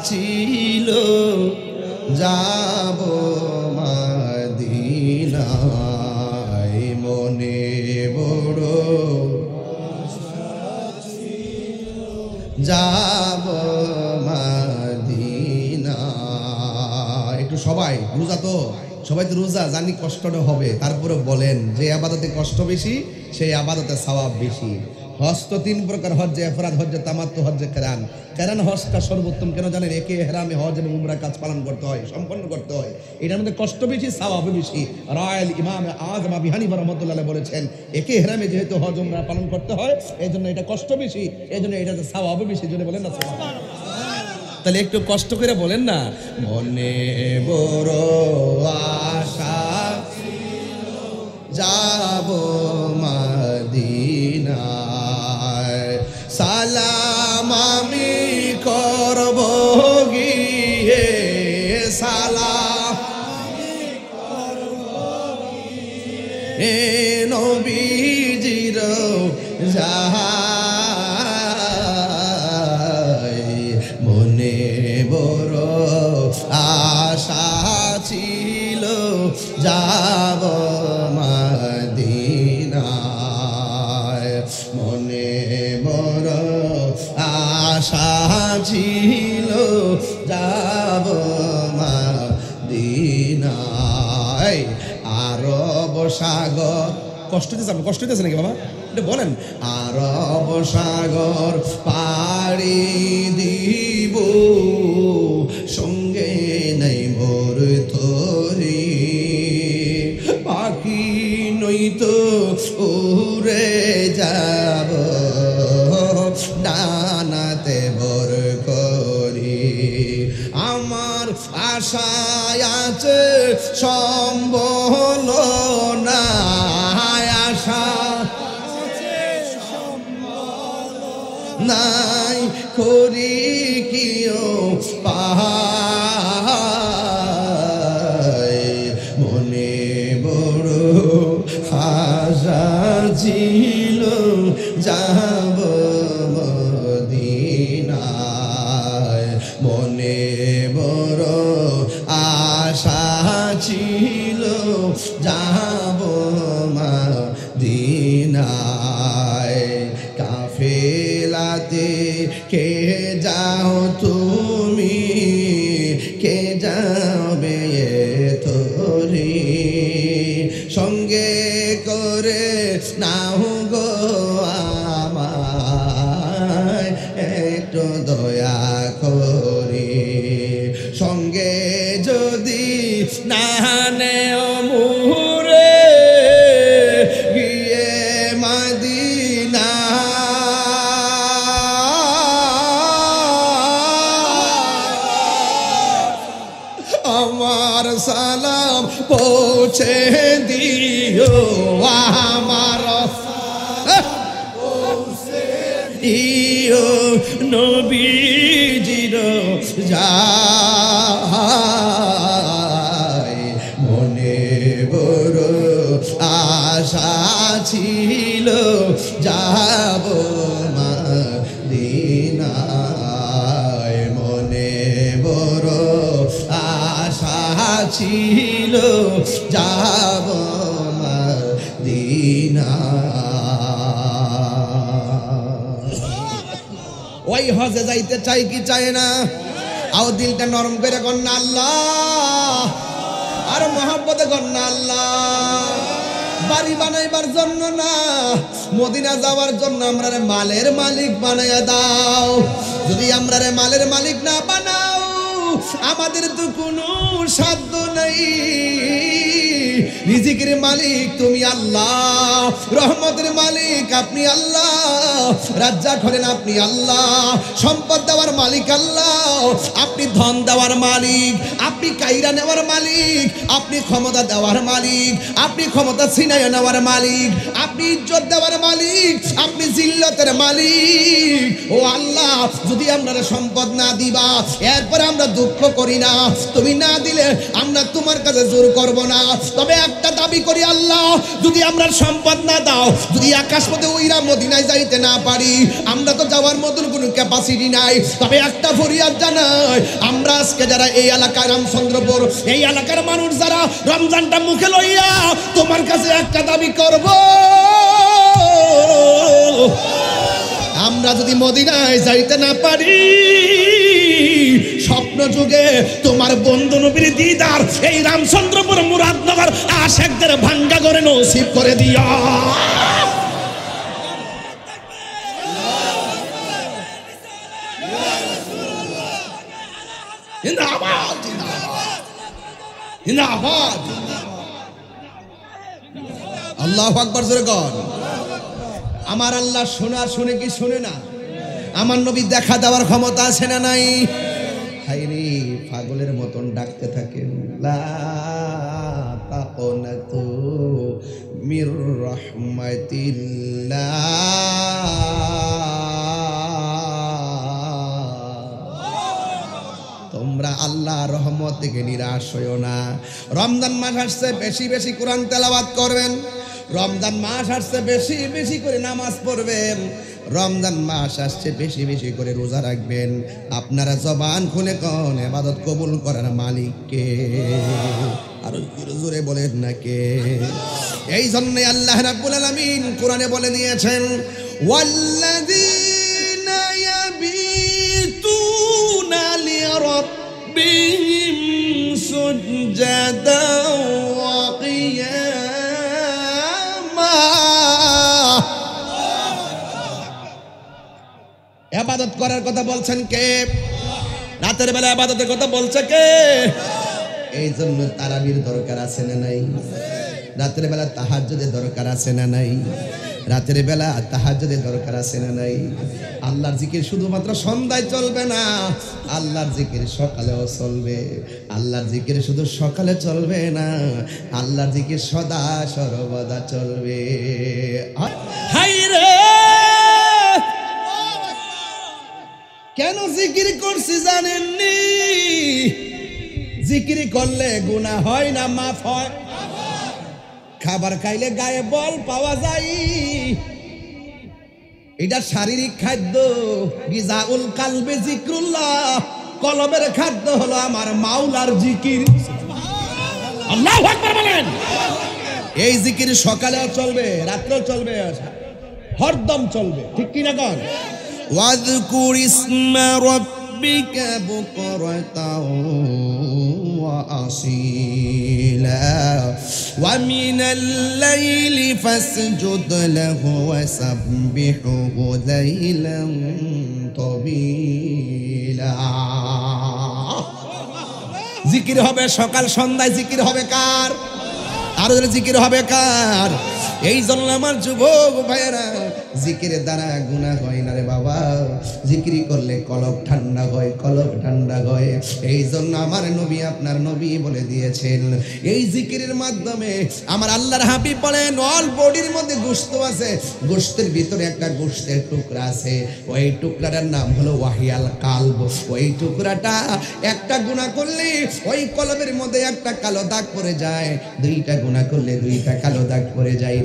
ছিল যাব মদিনায়, মনে বড় যাব মদিনায়। একটু সবাই রোজা, তো সবাই তো রোজা, জানি কষ্টটা হবে, তারপরে বলেন যে আবাদতে কষ্ট বেশি, সেই আবাদতে সওয়াব বেশি। হজ তো 3 প্রকার, হজ্জে ইফরাদ, হজ্জে তামাত্তু, হজ্জে কিরান। কিরান হজটা সর্বোত্তম, কেন জানেন? একে ইহরামে হজ এবং উমরা কাজ পালন করতে হয়, সম্পন্ন করতে হয়, এটার মধ্যে কষ্ট বেশি, সওয়াব বেশি। রায়ল ইমাম আযম আবু হানিফা রাহমাতুল্লাহ বলেছেন, একে ইহরামে যেহেতু হজ উমরা পালন করতে হয়, এই জন্য এটা কষ্ট বেশি, এই জন্য এটাতে সওয়াব বেশি। জোরে বলেন না সুবহানাল্লাহ। তাহলে একটু কষ্ট করে বলেন না, মনে বড় আশা যাব মদিনায়, সালাম আমি করব গিয়ে, সালাম এ নবীজির যায়, মনে বড় আশা ছিল যাব মদিনায়, মনে বড় আশা ছিল যাব মদিনায়। আরব সাগর, কষ্ট দিতেছে নাকি বাবা? এটা বলেন, আরব সাগর পাড়ি দিব, সঙ্গে নাই মোর তরি, পাখি নইতো উড়ে যাব ডানাতে ভর করি, আমার আশায় আছে সম্বল না, আশা নাই করি কিও পাই, মনে বড় আশা ছিল যাব মদিনায়, মনে বড় আশা ছিল যাব মদিনায়। কাফেলাতে কে যাও তুমি, কে যাবে তোরি, সঙ্গে করে নাও গো আমায়, একটু দয়া করি, সঙ্গে যদি না নেও মুরে গিয়ে মদিনা, আমার সালাম পৌঁছে দিও, আমার ইও নবীজির যায়, মনে বড় আশা ছিল যাব মদিনায়, মনে বড় আশা ছিল যাব মদিনা। ওই হজে যাইতে চাই কি চাই না? আও দিলটা নরম করে কর না আল্লাহ, আর মহব্বতে কর না আল্লাহ। বাড়ি বানাইবার জন্য না, মদিনা যাওয়ার জন্য আমরা মালের মালিক বানাইয়া দাও। যদি আমরা মালের মালিক না বানাও, আমাদের তো কোনো সাধ্য নাই। রিজিকের মালিক তুমি আল্লাহ, রহমতের মালিক আপনি আল্লাহ, রাজ্জাক হলেন আপনি আল্লাহ, সম্পদ দেওয়ার মালিক আল্লাহ, আপনি ধন দেওয়ার মালিক, আপনি কাইরা নেওয়ার মালিক, আপনি ক্ষমতা দেওয়ার মালিক, আপনি ক্ষমতা ছিনাইয়া নেওয়ার মালিক, আপনি ইজ্জত দেওয়ার মালিক, আপনি জিল্লতের মালিক। ও আল্লাহ, যদি আমরা সম্পদ না দিবা, এরপরে আমরা দুঃখ করি না, তুমি না দিলে আমরা তোমার কাছে জোর করব না। তবে একটা দাবি করি আল্লাহ, যদি আমরা সম্পদ না দাও, যদি আকাশ পথে ওইরা মদিনায় যাইতে না পারি, আমরা তো যাওয়ার মতন কোনো ক্যাপাসিটি নাই। তবে একটা ফরিয়াদ জানাই, আমরা আজকে যারা এই এলাকার রামচন্দ্রপুর, এই এলাকার মানুষ যারা রমজানটা মুখে লইয়া তোমার কাছে একটা দাবি করব, আমরা যদি মদিনায় যাইতে না পারি, স্বপ্ন যুগে তোমার বন্ধু নবীর দিদার এই রামচন্দ্রপুর মুরাদনগর আশেকদের ভাঙ্গা করে নসিব করে দিও। জিন্দাবাদ জিন্দাবাদ জিন্দাবাদ। আল্লাহু আকবার জোরে কর। আমার আল্লাহ শোনা শুনে কি শুনে না? আমার নবী দেখা দেওয়ার ক্ষমতা আছে না নাই? হায়রে পাগলের মতন ডাকতে থাকেন, লা তাকুনাতু মির রাহমাতিল্লাহ। তোমরা আল্লাহ রহমত থেকে নিরাশ হইও না। রমজান মাস আসছে, বেশি বেশি কোরআন তেলাওয়াত করবেন। রমজান মাস আসছে, বেশি বেশি করে নামাজ পড়বেন। রমজান মাস আসছে, বেশি বেশি করে রোজা রাখবেন। আপনারা জবান খুলে কোন ইবাদত কবুল করার মালিক কে? আর জোরে বলেন না কে? এই জন্য আল্লাহ রাব্বুল আলামিন কোরআনে বলে দিয়েছেন, ওয়াল্লাযীনা ইয়াবিতুনা লিরাব্বিহিম সুজদাও ওয়া কিয়ামা। ইবাদত করার কথা বলছেন কে? রাতের বেলা ইবাদতের কথা বলছে কে? এই জন্য তারাবির দরকার আছে না নাই? রাতের বেলা তাহাজ্জুদের দরকার আছে না নাই? রাতের বেলা তাহাজ্জুদের দরকার আছে না নাই? আল্লাহর জিকির শুধুমাত্র সন্ধ্যায় চলবে না, আল্লাহর জিকির সকালেও চলবে। আল্লাহর জিকির শুধু সকালে চলবে না, আল্লাহর জিকির সদা সর্বদা চলবে। হায়রে কেন জিকির করছি জানেননি? জিকির করলে গুনাহ হয় না মাফ হয়? খাবার খাইলে গায়ে বল পাওয়া যায়, এটা শারীরিক খাদ্য। গিজাউল কালবে জিক্রুল্লাহ, কলবের খাদ্য হলো আমার মাওলার জিকির। আল্লাহু আকবার বলেন। এই জিকির সকালেও চলবে, রাত্রেও চলবে, হরদম চলবে, ঠিক কি না? কর ওয়াযকুর ইসমা রাব্বিকা বুকরাতাও ওয়া আসীলা ওয়া মিনাল লাইলি ফাসজুদ লাহু ওয়া সাব্বিহু লাইলান তাবিলা। জিকির হবে সকাল সন্ধ্যায়, জিকির হবে কার? আর জিকির হবে কার? এই জন্য আমার যুবক ভাইয়েরা, জিকিরের দ্বারা গুনাহ হয় না রে বাবা। জিকিরি করলে কলব ঠান্ডা হয়, কলব ঠান্ডা হয়। এই জন্য আমার নবী, আপনার নবী বলে দিয়েছেন, এই জিকিরের মাধ্যমে আমার আল্লাহর হাবিব বলেন, অল বডির মধ্যে গোশত আছে, গোশতের ভিতরে একটা গোশতের টুকরা আছে, ওই টুকরাটার নাম হলো ওয়াহিয়াল কালব। ওই টুকরাটা একটা গুনাহ করলে ওই কলবের মধ্যে একটা কালো দাগ পড়ে যায়, দুইটা গুনাহ করলে দুইটা কালো দাগ পড়ে যায়।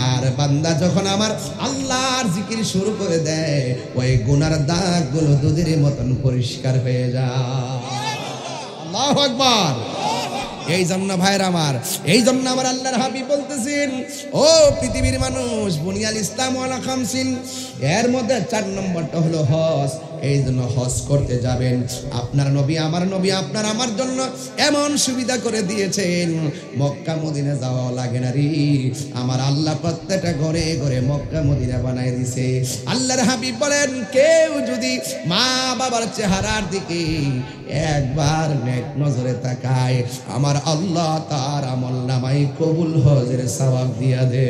আর বান্দা যখন আমার আল্লাহর জিকির শুরু করে দেয়, ওই গুনার দাগগুলো দুধের মতন পরিষ্কার হয়ে যায়। আল্লাহু আকবার। এই জন্য ভাইরা আমার, এই জন্য আমার আল্লাহর হাবিব বলতেছেন, ও পৃথিবীর মানুষ, বুনিয়াল ইসলাম আলা খামসিন, এর মধ্যে 4 নম্বরটা হলো হজ। এই জন্য হজ করতে যাবেন, আপনার নবী আমার নবী আপনার আমার জন্য এমন সুবিধা করে দিয়েছেন, মক্কা মদিনা যাওয়া লাগে না রে। আমার আল্লাহ প্রত্যেকটা ঘরে ঘরে মক্কা মদিনা বানায় দিছে। আল্লাহর হাবিব বলেন, কেউ যদি মা বাবার চেহারার দিকে একবার নেক নজরে তাকায়, আমার আল্লাহ তার আমল নামায় কবুল হজের সওয়াব দিয়া দে।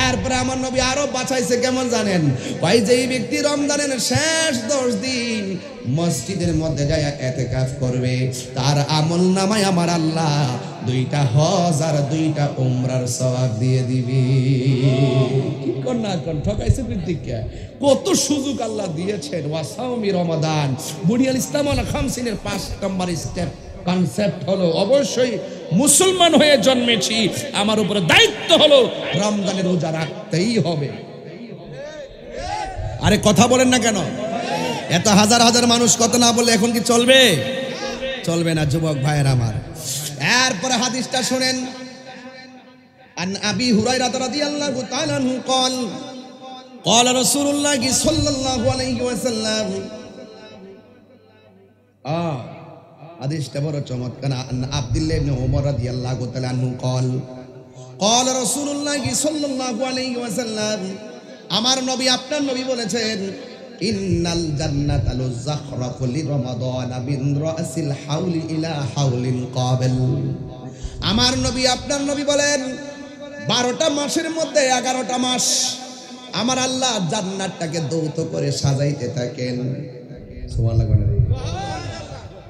এরপরে আমার নবী আরো বাঁচাইছে, কেমন জানেন? ভাই, যেই ব্যক্তি রমজানের শেষ 10 দিন মসজিদের মধ্যে যায় ইতিকাফ করবে, তার আমল নামায় আমার আল্লাহ 2টা হজ আর 2টা উমরার সওয়াব দিয়ে দিবি। কি কোন না কোন ঠকাইছে পৃথিবীকে, কত সুযোগ আল্লাহ দিয়েছেন। ওয়াসাউমি রমাদান, বুনিয়াল ইসলাম আলা খামসিনের 5 নম্বর স্টেপ কনসেপ্ট হলো, অবশ্যই মুসলমান হয়ে জন্মেছি, আমার উপরে দায়িত্ব হলো রমজানের রোজা রাখতেই হবে। আরে কথা বলেন না কেন? এত হাজার হাজার মানুষ কথা না বলে এখন কি চলবে? চলবে না যুবক ভাইয়ের আমার। এরপরে হাদিসটা শুনেন, আন আবি হুরায়রা রাদিয়াল্লাহু তাআলা আনহু قال قال رسول الله صلى الله عليه وسلم, হাদিসটা বড় চমৎকার। আব্দুল্লাহ ইবনে ওমর রাদিয়াল্লাহু তাআলা আনহু قال قال رسول الله صلى الله عليه وسلم, আমার নবী আপনার নবী বলেছেন, ইন্নাল জান্নাতা লুযাখরাফু লিরমাদান বিন রাসিল হাউলি ইলা হাউলিন কাবিল। আমার নবী আপনার নবী বলেন, 12টা মাসের মধ্যে 11টা মাস আমার আল্লাহ জান্নাতটাকে দৌত করে সাজাইতে থাকেন। সুবহানাল্লাহ।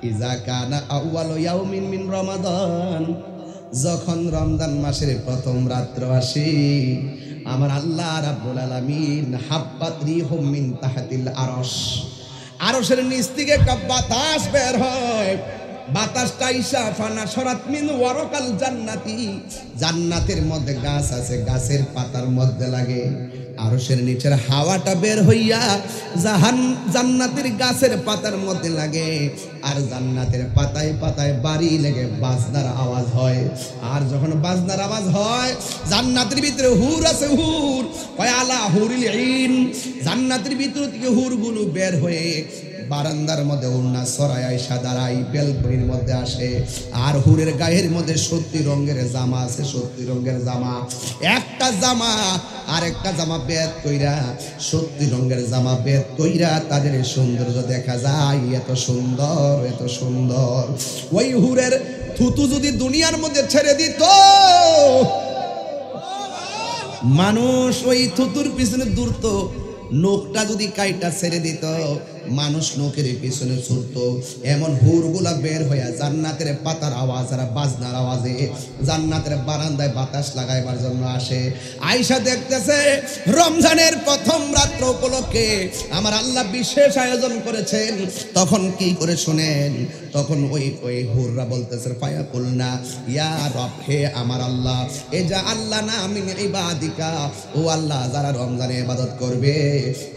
ইজা কানা আউয়ালু ইয়াউমিন মিন রমাদান, যখন রমজান মাসের প্রথম রাত্র আসে, আমার আল্লাহ রাব্বুল আলামিন হাব্বাত রিহুম মিন তাহতিল আরশ, আরশের নিচ থেকে একটা বাতাস বের হয়। বাতাসটা ইসা ফানা সরাত মিন ওয়ারাকাল জান্নাতি, জান্নাতের মধ্যে গাছ আছে, গাছের পাতার মধ্যে লাগে। আরশের নিচের হাওয়াটা বের হইয়া জান্নাতের গাছের পাতার মধ্যে লাগে, আর জান্নাতের পাতায় পাতায় বাড়ি লেগে বাজনার আওয়াজ হয়। আর যখন বাজনার আওয়াজ হয়, জান্নাতের ভিতরে হুর আছে, হুর কয় আলা হুরিল ঈন, জান্নাতের ভিতর থেকে হুরগুলো বের হয়ে বারান্দার মধ্যে উন্না সরাই আইসা দাঁড়াই, বেলকনির মধ্যে আসে। আর হুরের গায়ের মধ্যে 70 রঙের জামা আছে, 70 রঙের জামা। একটা জামা আর একটা জামা বেদ কইরা, 70 রঙের জামা বেদ কইরা তাদের সৌন্দর্য দেখা যায়। এত সুন্দর, এত সুন্দর। ওই হুরের থুতু যদি দুনিয়ার মধ্যে ছেড়ে দিত, মানুষ ওই থুতুর পিছনে দৌড়তো। নোকটা যদি কাইটা ছেড়ে দিত, মানুষ নোকের পিছনে ছুটতো। এমন হুরগুলা বের হইয়া জান্নাতের পাতার আওয়াজ আর বাজনার আওয়াজে জান্নাতের বারান্দায় বাতাস লাগাইবার জন্য আসে। আয়েশা দেখতেছে রমজানের প্রথম রাত্র উপলক্ষে আমার আল্লাহ বিশেষ আয়োজন করেছেন। তখন কি করে শুনেন, তখন ওই হুররা বলতেছে, ফায়াকুলনা ইয়া রব, হে আমার আল্লাহ, এ যা আল্লাহ না মিন ইবাদিকা, ও আল্লাহ যারা রমজানে ইবাদত করবে,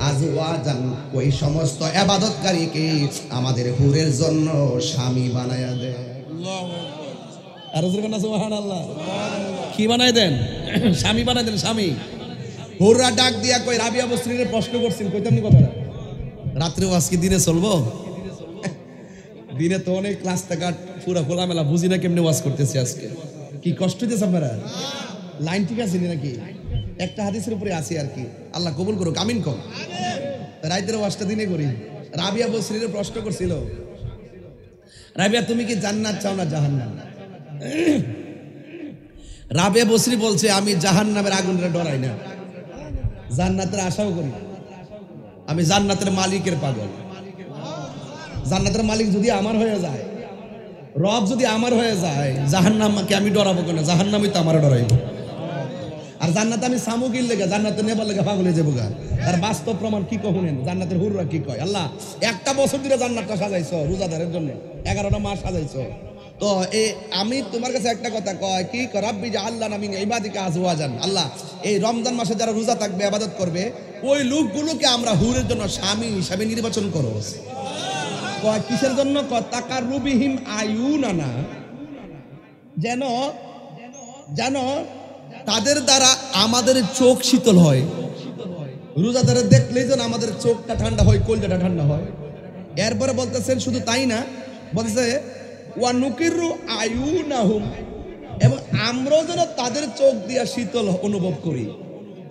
আজওয়াজান, ওই সমস্ত ইবাদতকারীকে আমাদের হুরের জন্য স্বামী বানায়া দেন। আর সুবহানাল্লাহ, কি বানায় দেন? স্বামী বানায় দেন, স্বামী। হুররা ডাক দিয়া কই, রাবিয়া বসরিরে প্রশ্ন করছেন, কইতাম নি কথাটা, রাত্রে আজকে দিনে চলবো? দিনে তো অনেক রাস্তাঘাট পুরা খোলামেলা, বুঝি না কেমনে ওয়াজ করতেছি আজকে। কি কষ্ট দিতেছে আপনারা? লাইন ঠিক আছে নাকি? একটা হাদিসের উপরে আসি আর কি। আল্লাহ কবুল করুক, আমিন কম। রাইতের ওয়াজটা দিনে করি। রাবিয়া বসরিরে প্রশ্ন করছিল, রাবিয়া তুমি কি জান্নাত চাও না জাহান্নাম? রাবিয়া বসরি বলছে, আমি জাহান্নামের আগুনরে ডরাই না, জান্নাতের আশাও করি। আমি জান্নাতের মালিকের পাগল। জান্নাতের মালিক যদি আমার হয়ে যায়, রব যদি আমার হয়ে যায়, জাহান্নামকে আমি ডরাবো কেন? জাহান্নামই তো আমার ডরাইব। আর জান্নাত আমি সামুকির লেগে, জান্নাতে নেবার লেগে পাগল হয়ে যাবো গা। তার বাস্তব প্রমাণ কি কহুনেন, জান্নাতের হুররা কি কয়। আল্লাহ একটা বছর ধরে জান্নাতটা সাজাইছো রোজাদারের জন্য, 11টা মাস সাজাইছো। তো আমি তোমার কাছে একটা কথা কয়, কি রাব্বি জাআলনা মিন ইবাদিকা আজওয়াজান, আল্লাহ এই রমজান মাসে যারা রোজা থাকবে, ইবাদত করবে, ওই লোকগুলোকে আমরা হুরের জন্য স্বামী হিসাবে নির্বাচন করো। কয় কিসের জন্য? কয় তাকাররুবিহিম আয়ুনানা, যেন যেন তাদের দ্বারা আমাদের চোখ শীতল হয়। রোজাদারের দেখলেই যেন আমাদের চোখটা ঠান্ডা হয়, কলজাটা ঠান্ডা হয়। এরপরে বলতেছেন শুধু তাই না, বলতেছে ওয়া নুকিরু আয়ুনাহুম, এবং আমরাও যেন তাদের চোখ দিয়া শীতল অনুভব করি।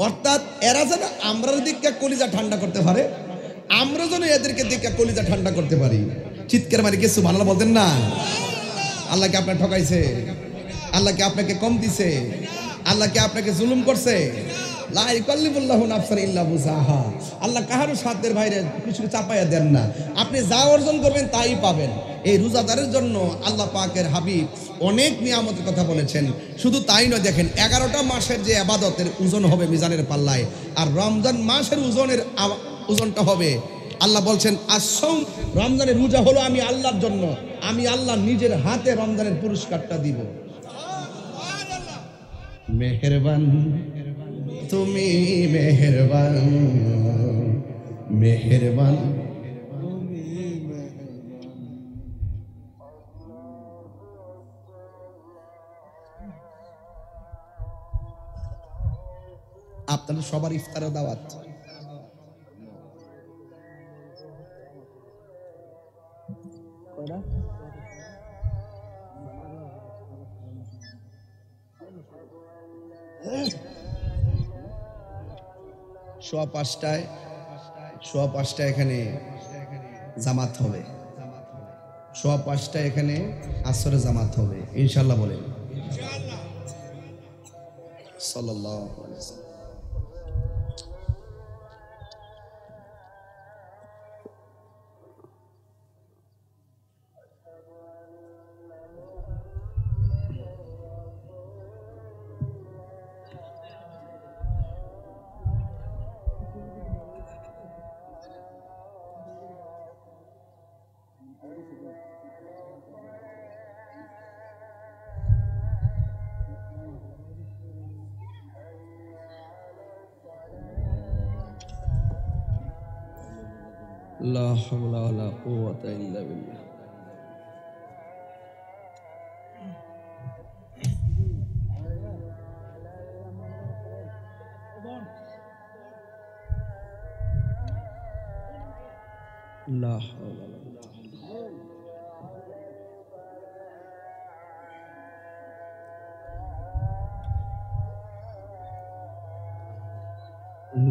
অর্থাৎ এরা যেন আমরার দিকটা কলিজা ঠান্ডা করতে পারে, আমরা যেন এদেরকে দিকটা কলিজা ঠান্ডা করতে পারি। চিৎকার মারি কিছু ভালো বলতেন না? আল্লাহকে আপনার ঠকাইছে? আল্লাহকে আপনাকে কম দিছে? আল্লাহকে আপনাকে জুলুম করছে? লা ইকাল্লিফুল্লাহু নাফসান ইল্লা বুসাহা। আল্লাহ কাহারও সাধ্যের বাইরে কিছু চাপাইয়া দেন না। আপনি যা অর্জন করবেন তাই পাবেন। এই রোজাদারের জন্য আল্লাহ পাকের হাবিব অনেক নিয়ামতের কথা বলেছেন। শুধু তাই নয়, দেখেন 11টা মাসের যে ইবাদতের ওজন হবে মিজানের পাল্লায়, আর রমজান মাসের ওজনটা হবে, আল্লাহ বলছেন আসসাম, রমজানের রোজা হলো আমি আল্লাহর জন্য, আমি আল্লাহ নিজের হাতে রমজানের পুরস্কারটা দিব। মেহেরবান তুমি, মেহেরবান মেহেরবান। আপনাদের সবার ইফতারের দাওয়াত। সোয়া পাঁচটায় এখানে জামাত হবে, সোয়া পাঁচটায় এখানে আসরে জামাত হবে ইনশাল্লাহ। বলেন সাল্লাল্লাহু আলাইহি ওয়াসাল্লাম। লা হাওলা ওয়ালা কুওয়াতা ইল্লা বিল্লাহ। লা হাওলা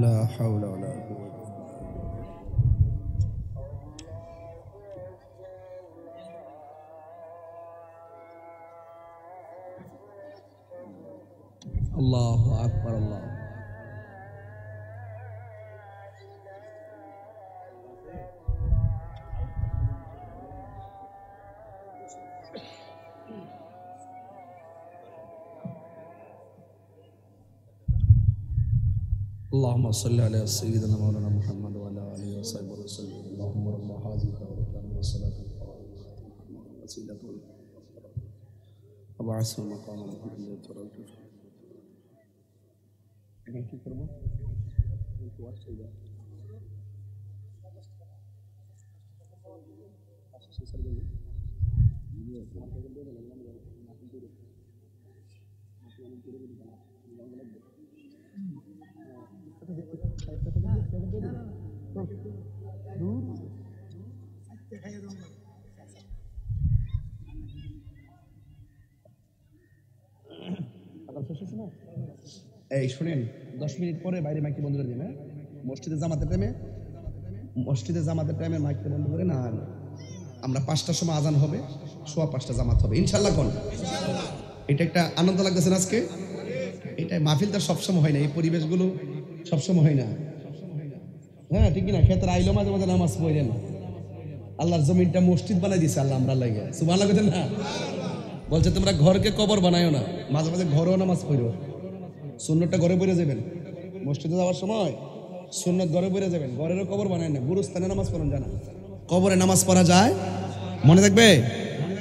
লা হাওলা ওয়ালা কুওয়াতা। আল্লাহু আকবার, আল্লাহ। اللهم صل على سيدنا مولانا محمد وعلى اله وصحبه وسلم. اللهم رب هذه الدعوه والصلاه والوسيله وبعث مقام محمد ترجو. এখন কি করব? এই শুনেন, 10 মিনিট পরে বাইরে মাইকটা বন্ধ করে দিন। মসজিদে জামাতের টাইমে মাইকটা বন্ধ করে না, আমরা 5টার সময় আজান হবে, সোয়া 5টা জামাত হবে ইনশাল্লাহ। কোন এটা একটা আনন্দ লাগতেছে আজকে। এটা মাহফিলটা সবসময় হয় না, এই পরিবেশগুলো সবসময় হয় না। হ্যাঁ ঠিক না? ক্ষেত্রে আইলো মাঝে মাঝে নামাজ পড়েন, আল্লাহর জমিনটা মসজিদ বানাই দিছে আল্লাহ আমরা লাগে। সুবহানাল্লাহ বলেন না? বলছে তোমরা ঘরকে কবর বানায়ো না, মাঝে মাঝে ঘরেও নামাজ পড়ো। সুন্নতটা ঘরে পড়ে যাবেন, মসজিদে যাওয়ার সময় সুন্নত ঘরে পড়ে যাবেন, ঘরেরও কবর বানায় না। গুরুস্থানে নামাজ পড়েন, জানা কবরে নামাজ পড়া যায়, মনে থাকবে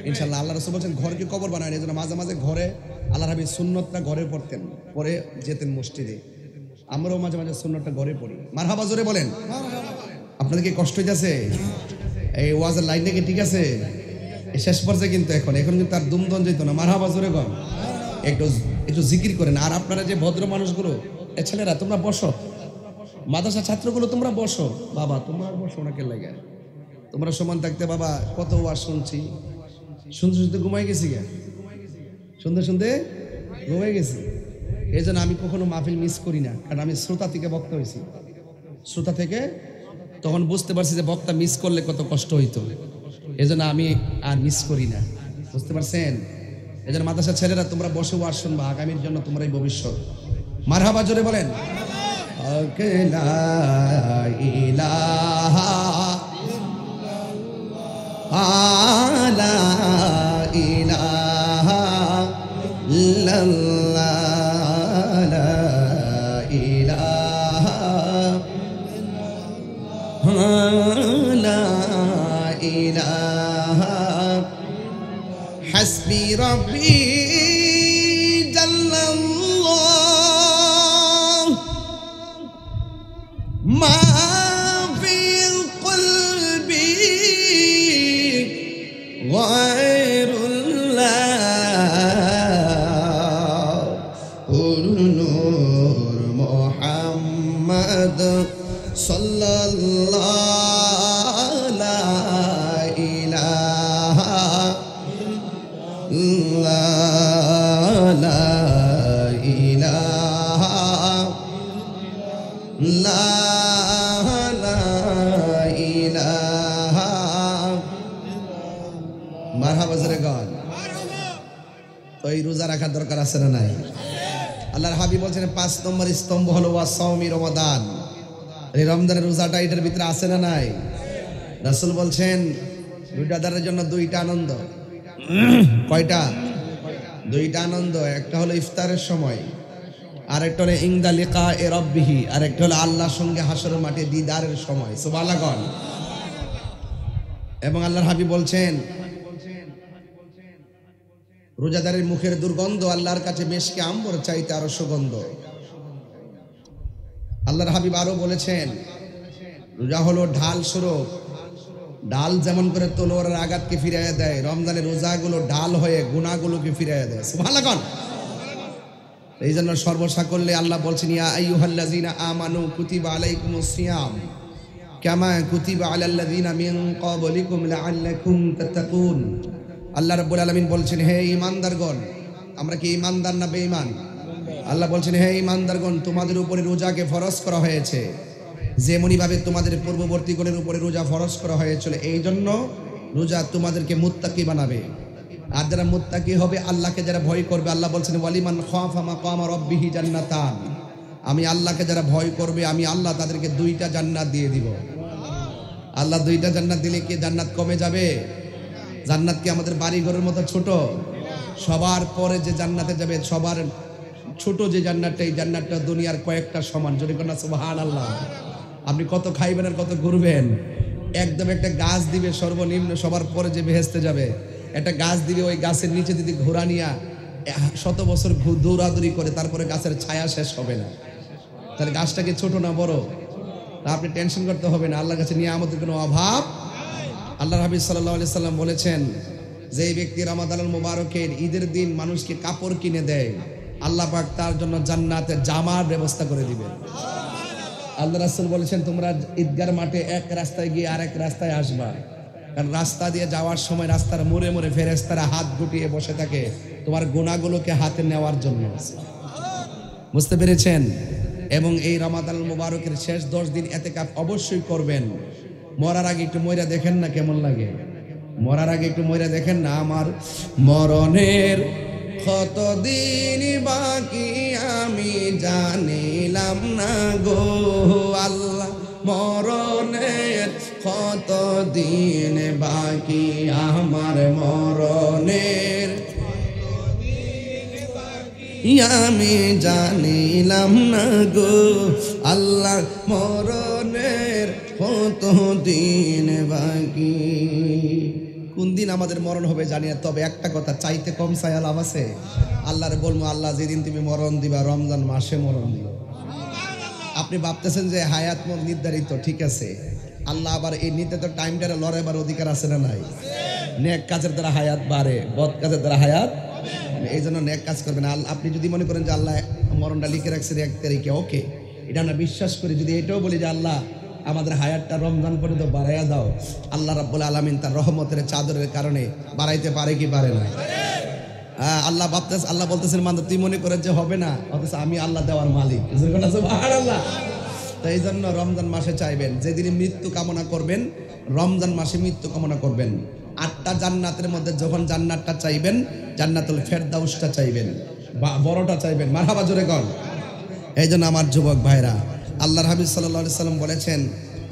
ইনশাল্লাহ। আল্লাহ রাসূল বলেছেন ঘরকে কবর বানায় না, এই জন্য মাঝে মাঝে ঘরে আল্লাহর হাবিব সুন্নতটা ঘরে পড়তেন, পরে যেতেন মসজিদে। আমরাও মাঝে মাঝে সুন্নতটা ঘরে পড়ি। মারহাবা জোরে বলেন। আপনাদের কি কষ্ট হইতেছে? এই ওয়াজের লাইনটা কি ঠিক আছে? এই শেষ পর্যায়ে কিন্তু এখন কিন্তু আর দুমদন যেত না। মারহাবা জোরে কর, একটু একটু জিকির করেন। আর আপনারা যে ভদ্র মানুষগুলো, এ ছেলেরা তোমরা বসো, মাদ্রাসা ছাত্রগুলো তোমরা বসো। বাবা তোমরা বসো, ওনাকে লাগে তোমরা সমান থাকতে। বাবা কত ওয়াজ শুনছি, শুনতে শুনতে ঘুমাই গেছি গে, শুনতে শুনতে ঘুমাই গেছি। এই জন্য আমি কখনো মাহফিল মিস করি না, কারণ আমি শ্রোতা থেকে বক্তা হয়েছি। শ্রোতা থেকে তখন বুঝতে পারছি যে বক্তা মিস করলে কত কষ্ট হইতো। এই জন্য আমি আর মিস করি না, বুঝতে পারছেন? এই জন্য মাদ্রাসার ছেলেরা তোমরা বসে ওয়াজ শুনবা, আগামীর জন্য তোমরাই ভবিষ্যৎ। মারহাবা জোরে বলেন। حسبي ربي جل الله ما في القلب غير الله نور محمد صلى الله لا إله لا لا إله لا لا إله মারহাবা জোরে গান। তো এই রোজা রাখার দরকার আছে না নাই? আল্লাহর হাবিব বলছেন 5 নম্বর স্তম্ভ হলো ওয়াসাউমি রমাদান। এই রমজানের রোজাটা এটার ভিতরে আছে না নাই? রাসূল বলছেন রোজাদারের জন্য দুইটা আনন্দ। কয়টা? দুইটা আনন্দ। একটা হলো ইফতারের সময়, আর একটা হলো ইনদা লিকা এ রব্বিহি, আর একটা হলো আল্লাহর সঙ্গে হাসরের মাঠে দিদারের সময়। সুবহানাল্লাহ। এবং আল্লাহর হাবিব বলছেন রোজাদারের মুখের দুর্গন্ধ আল্লাহর কাছে মেশকে আম্বর চাইতে আরো সুগন্ধ। আল্লাহর হাবিব আরো বলেছেন রোজা হলো ঢাল স্বরূপ। ডাল যেমন করে তলোয়ারের আঘাতকে ফিরাইয়া দেয়, রমজানের রোজাগুলো ঢাল হয়ে গুনাহগুলোকে ফিরাইয়া দেয়। সুবহানাল্লাহ। এই জন্য সর্বসাকল্যে আল্লাহ বলছেন ইয়া আইয়ুহাল্লাযীনা আমানু কুতিবা আলাইকুমুস সিয়াম কামা কুতিবা আলাল্লাযীনা মিন ক্বাবলিকুম লাআল্লাকুম তাত্তাকুন। আল্লাহ রাব্বুল আলামিন বলছেন হে ঈমানদারগণ, আমরা কি ঈমানদার না বেঈমান? আল্লাহ বলছেন হে ঈমানদারগণ, তোমাদের উপরে রোজাকে ফরজ করা হয়েছে যেমনি ভাবে তোমাদের পূর্ববর্তীগণের উপরে রোজা ফরজ করা হয়েছিল। এই জন্য রোজা তোমাদেরকে মুত্তাকি বানাবে। আর যারা মুত্তাকি হবে, আল্লাহকে যারা ভয় করবে, আল্লাহ বলছেন ওয়ালিমান খাফা মাকামা রাব্বিহি জান্নাতান, আমি আল্লাহকে যারা ভয় করবে আমি আল্লাহ তাদেরকে 2টা জান্নাত দিয়ে দিব। আল্লাহ 2টা জান্নাত দিলে কি জান্নাত কমে যাবে? জান্নাত কি আমাদের বাড়ি ঘরের মতো ছোট? সবার পরে যে জান্নাতে যাবে, সবার ছোট যে জান্নাতটা, এই জান্নাতটা দুনিয়ার কয়েকটা সমান। যদি কোন সুবহানাল্লাহ। আপনি কত খাইবেন আর কত ঘুরবেন? একদম একটা গাছ দিবে সর্বনিম্ন, সবার পরে যে বেহেশতে যাবে একটা গাছ দিবে, ওই গাছের নিচে যদি ঘোড়া নিয়া 100 বছর দৌড়াদৌড়ি করে তারপরে গাছের ছায়া শেষ হবে না। তাহলে গাছটাকে ছোট না বড়? তা আপনি টেনশন করতে হবে না, আল্লাহর কাছে নিয়ে আমাদের কোনো অভাব। আল্লাহর হাবিব সাল্লাল্লাহু আলাইহি সাল্লাম বলেছেন যে এই ব্যক্তি রমাদানুল মুবারকের ঈদের দিন মানুষকে কাপড় কিনে দেয়, আল্লাহ পাক তার জন্য জান্নাতে জামার ব্যবস্থা করে দিবেন। আল্লাহ রাসূল বলেছেন তোমরা ঈদগার মাঠে এক রাস্তায় গিয়ে আরেক রাস্তায় আসবা, কারণ রাস্তা দিয়ে যাওয়ার সময় রাস্তার মোড়ে মোড়ে ফেরেশতারা হাত গুটিয়ে বসে থাকে তোমার গুনাহগুলোকে হাতে নেওয়ার জন্য। বুঝতে পেরেছেন? এবং এই রমাদানুল মুবারকের শেষ 10 দিন ইতিকাফ অবশ্যই করবেন। মরার আগে একটু মইরা দেখেন না কেমন লাগে। মরার আগে একটু মইরা দেখেন না। আমার মরণের কতদিন বাকি আমি জানিলাম না গো আল্লাহ, মরণের কতদিন বাকি আমার মরণের আমি জানিলাম না গো আল্লাহ, মরণের কতদিন বাকি। কোন দিন আমাদের মরণ হবে জানি না, তবে একটা কথা, চাইতে কম চাইয়া লাভ আছে? আল্লাহরে বলবো আল্লাহ যেদিন তুমি মরণ দিবা রমজান মাসে মরণ দিবা। আপনি ভাবতেছেন যে হায়াত নির্ধারিত, ঠিক আছে, আল্লাহ আবার এই নির্ধারিত টাইমটারে লড়াইবার অধিকার আছে না নাই? নেক কাজের দ্বারা হায়াত বাড়ে, বদ কাজের দ্বারা হায়াত। এই জন্য নেক কাজ করবেন। আপনি যদি মনে করেন যে আল্লাহ মরণটা লিখে রাখছে 1 তারিখে, ওকে, এটা আমরা বিশ্বাস করি। যদি এটাও বলি যে আল্লাহ আমাদের হায়াতটা রমজান পর্যন্ত বাড়াইয়া দাও, আল্লাহ রাব্বুল আলামিন তার রহমতের চাদরের কারণে বাড়াইতে পারে কি পারে না? আল্লাহ বলতেছেন মান্দা তুই মনে করেন যে হবে না, অথচ আমি আল্লাহ দেওয়ার মালিক। সুবহানাল্লাহ। তো এই জন্য রমজান মাসে চাইবেন, যেদিন মৃত্যু কামনা করবেন রমজান মাসে মৃত্যু কামনা করবেন। 8টা জান্নাতের মধ্যে যখন জান্নাতটা চাইবেন, জান্নাতুল ফেরদাউসটা চাইবেন, বড়টা চাইবেন। মারহাবা, জোরে কর। এই জন্য আমার যুবক ভাইরা, আল্লাহর হাবিব সাল্লাল্লাহু আলাইহি সাল্লাম বলেছেন,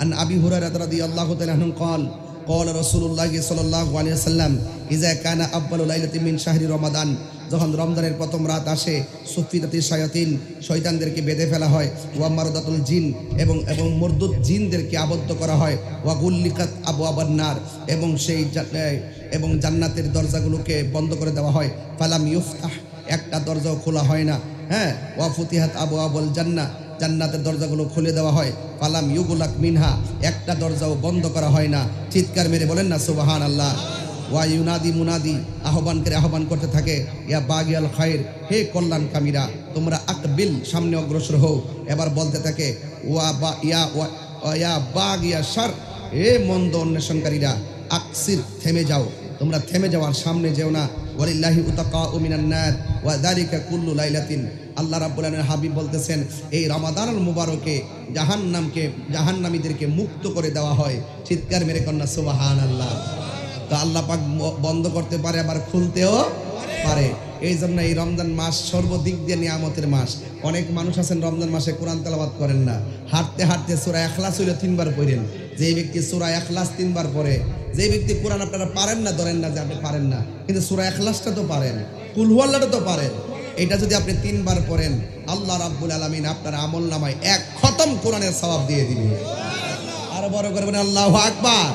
আন আবি হুরায়রা রাদিয়াল্লাহু তাআলা আনহু قال قال রাসূলুল্লাহ সাল্লাল্লাহু আলাইহি ওয়াসাল্লাম ইযা কানা আফদালু লাইলাতিন মিন শাহরি রমাদান, যখন রমজানের প্রথম রাত আসে, সুফিদাতি শায়াতিন, শয়তানদেরকে বেঁধে ফেলা হয়, ওয়া মারদাতুল জিন, এবং মরদুদ জিনদেরকে আবদ্ধ করা হয়, ওয়া গুল্লিকাত আবওয়াবান নার, এবং জান্নাতের দরজাগুলোকে বন্ধ করে দেওয়া হয়, ফালাম ইউফতাহ, একটা দরজাও খোলা হয় না। হ্যাঁ, ওয়া ফুতিহাত আবওয়াবুল জান্নাহ, জান্নাতের দরজাগুলো খুলে দেওয়া হয়, ফালাম ইউগুলাক মিনহা, একটা দরজাও বন্ধ করা হয় না। চিৎকার মেরে বলেন না সুবহানাল্লাহ। ওয়া ইউনাদি মুনাদি, আহ্বানকারী আহ্বান করতে থাকে, ইয়া বাগিয়াল খায়র, হে কল্যাণকামীরা তোমরা আকবিল, সামনে অগ্রসর হও। এবার বলতে থাকে, ইয়া বাগিয়া শার, হে মন্দ অন্বেষণকারীরা, আকসির, থেমে যাও, তোমরা থেমে যাও, আর সামনে যেও না। ওয়ালিল্লাহি উতাকাউ মিনান নার ওয়া যালিকা কুল্লু লাইলাতিন, আল্লাহ রাব্বুল আলামিন হাবিব বলতেছেন এই রমাদানুল মুবারকে জাহান্নামীদেরকে মুক্ত করে দেওয়া হয়। চিৎকার মেরে কন্যা সুবহানাল্লাহ। তো আল্লাহ পাক বন্ধ করতে পারে, আবার খুলতেও পারে। এই জন্য এই রমজান মাস সর্বদিক দিয়ে নিয়ামতের মাস। অনেক মানুষ আছেন রমজান মাসে কোরআন তেলাওয়াত করেন না, হাঁটতে হাঁটতে সূরা ইখলাস হইলো 3 বার পড়েন। যে ব্যক্তি সূরা ইখলাস 3 বার পড়ে, যে ব্যক্তি কোরআন আপনারা পারেন না, ধরেন না যে আপনি পারেন না, কিন্তু সূরা ইখলাসটা তো পারেন, কুল হুয়াল্লাহটা তো পারেন, এটা যদি আপনি 3 বার পড়েন, আল্লাহ রাব্বুল আলামিন আপনার আমল নামায় 1 খতম কোরআনের সওয়াব দিয়ে দিবে। আরো বড় করে বলেন আল্লাহু আকবার।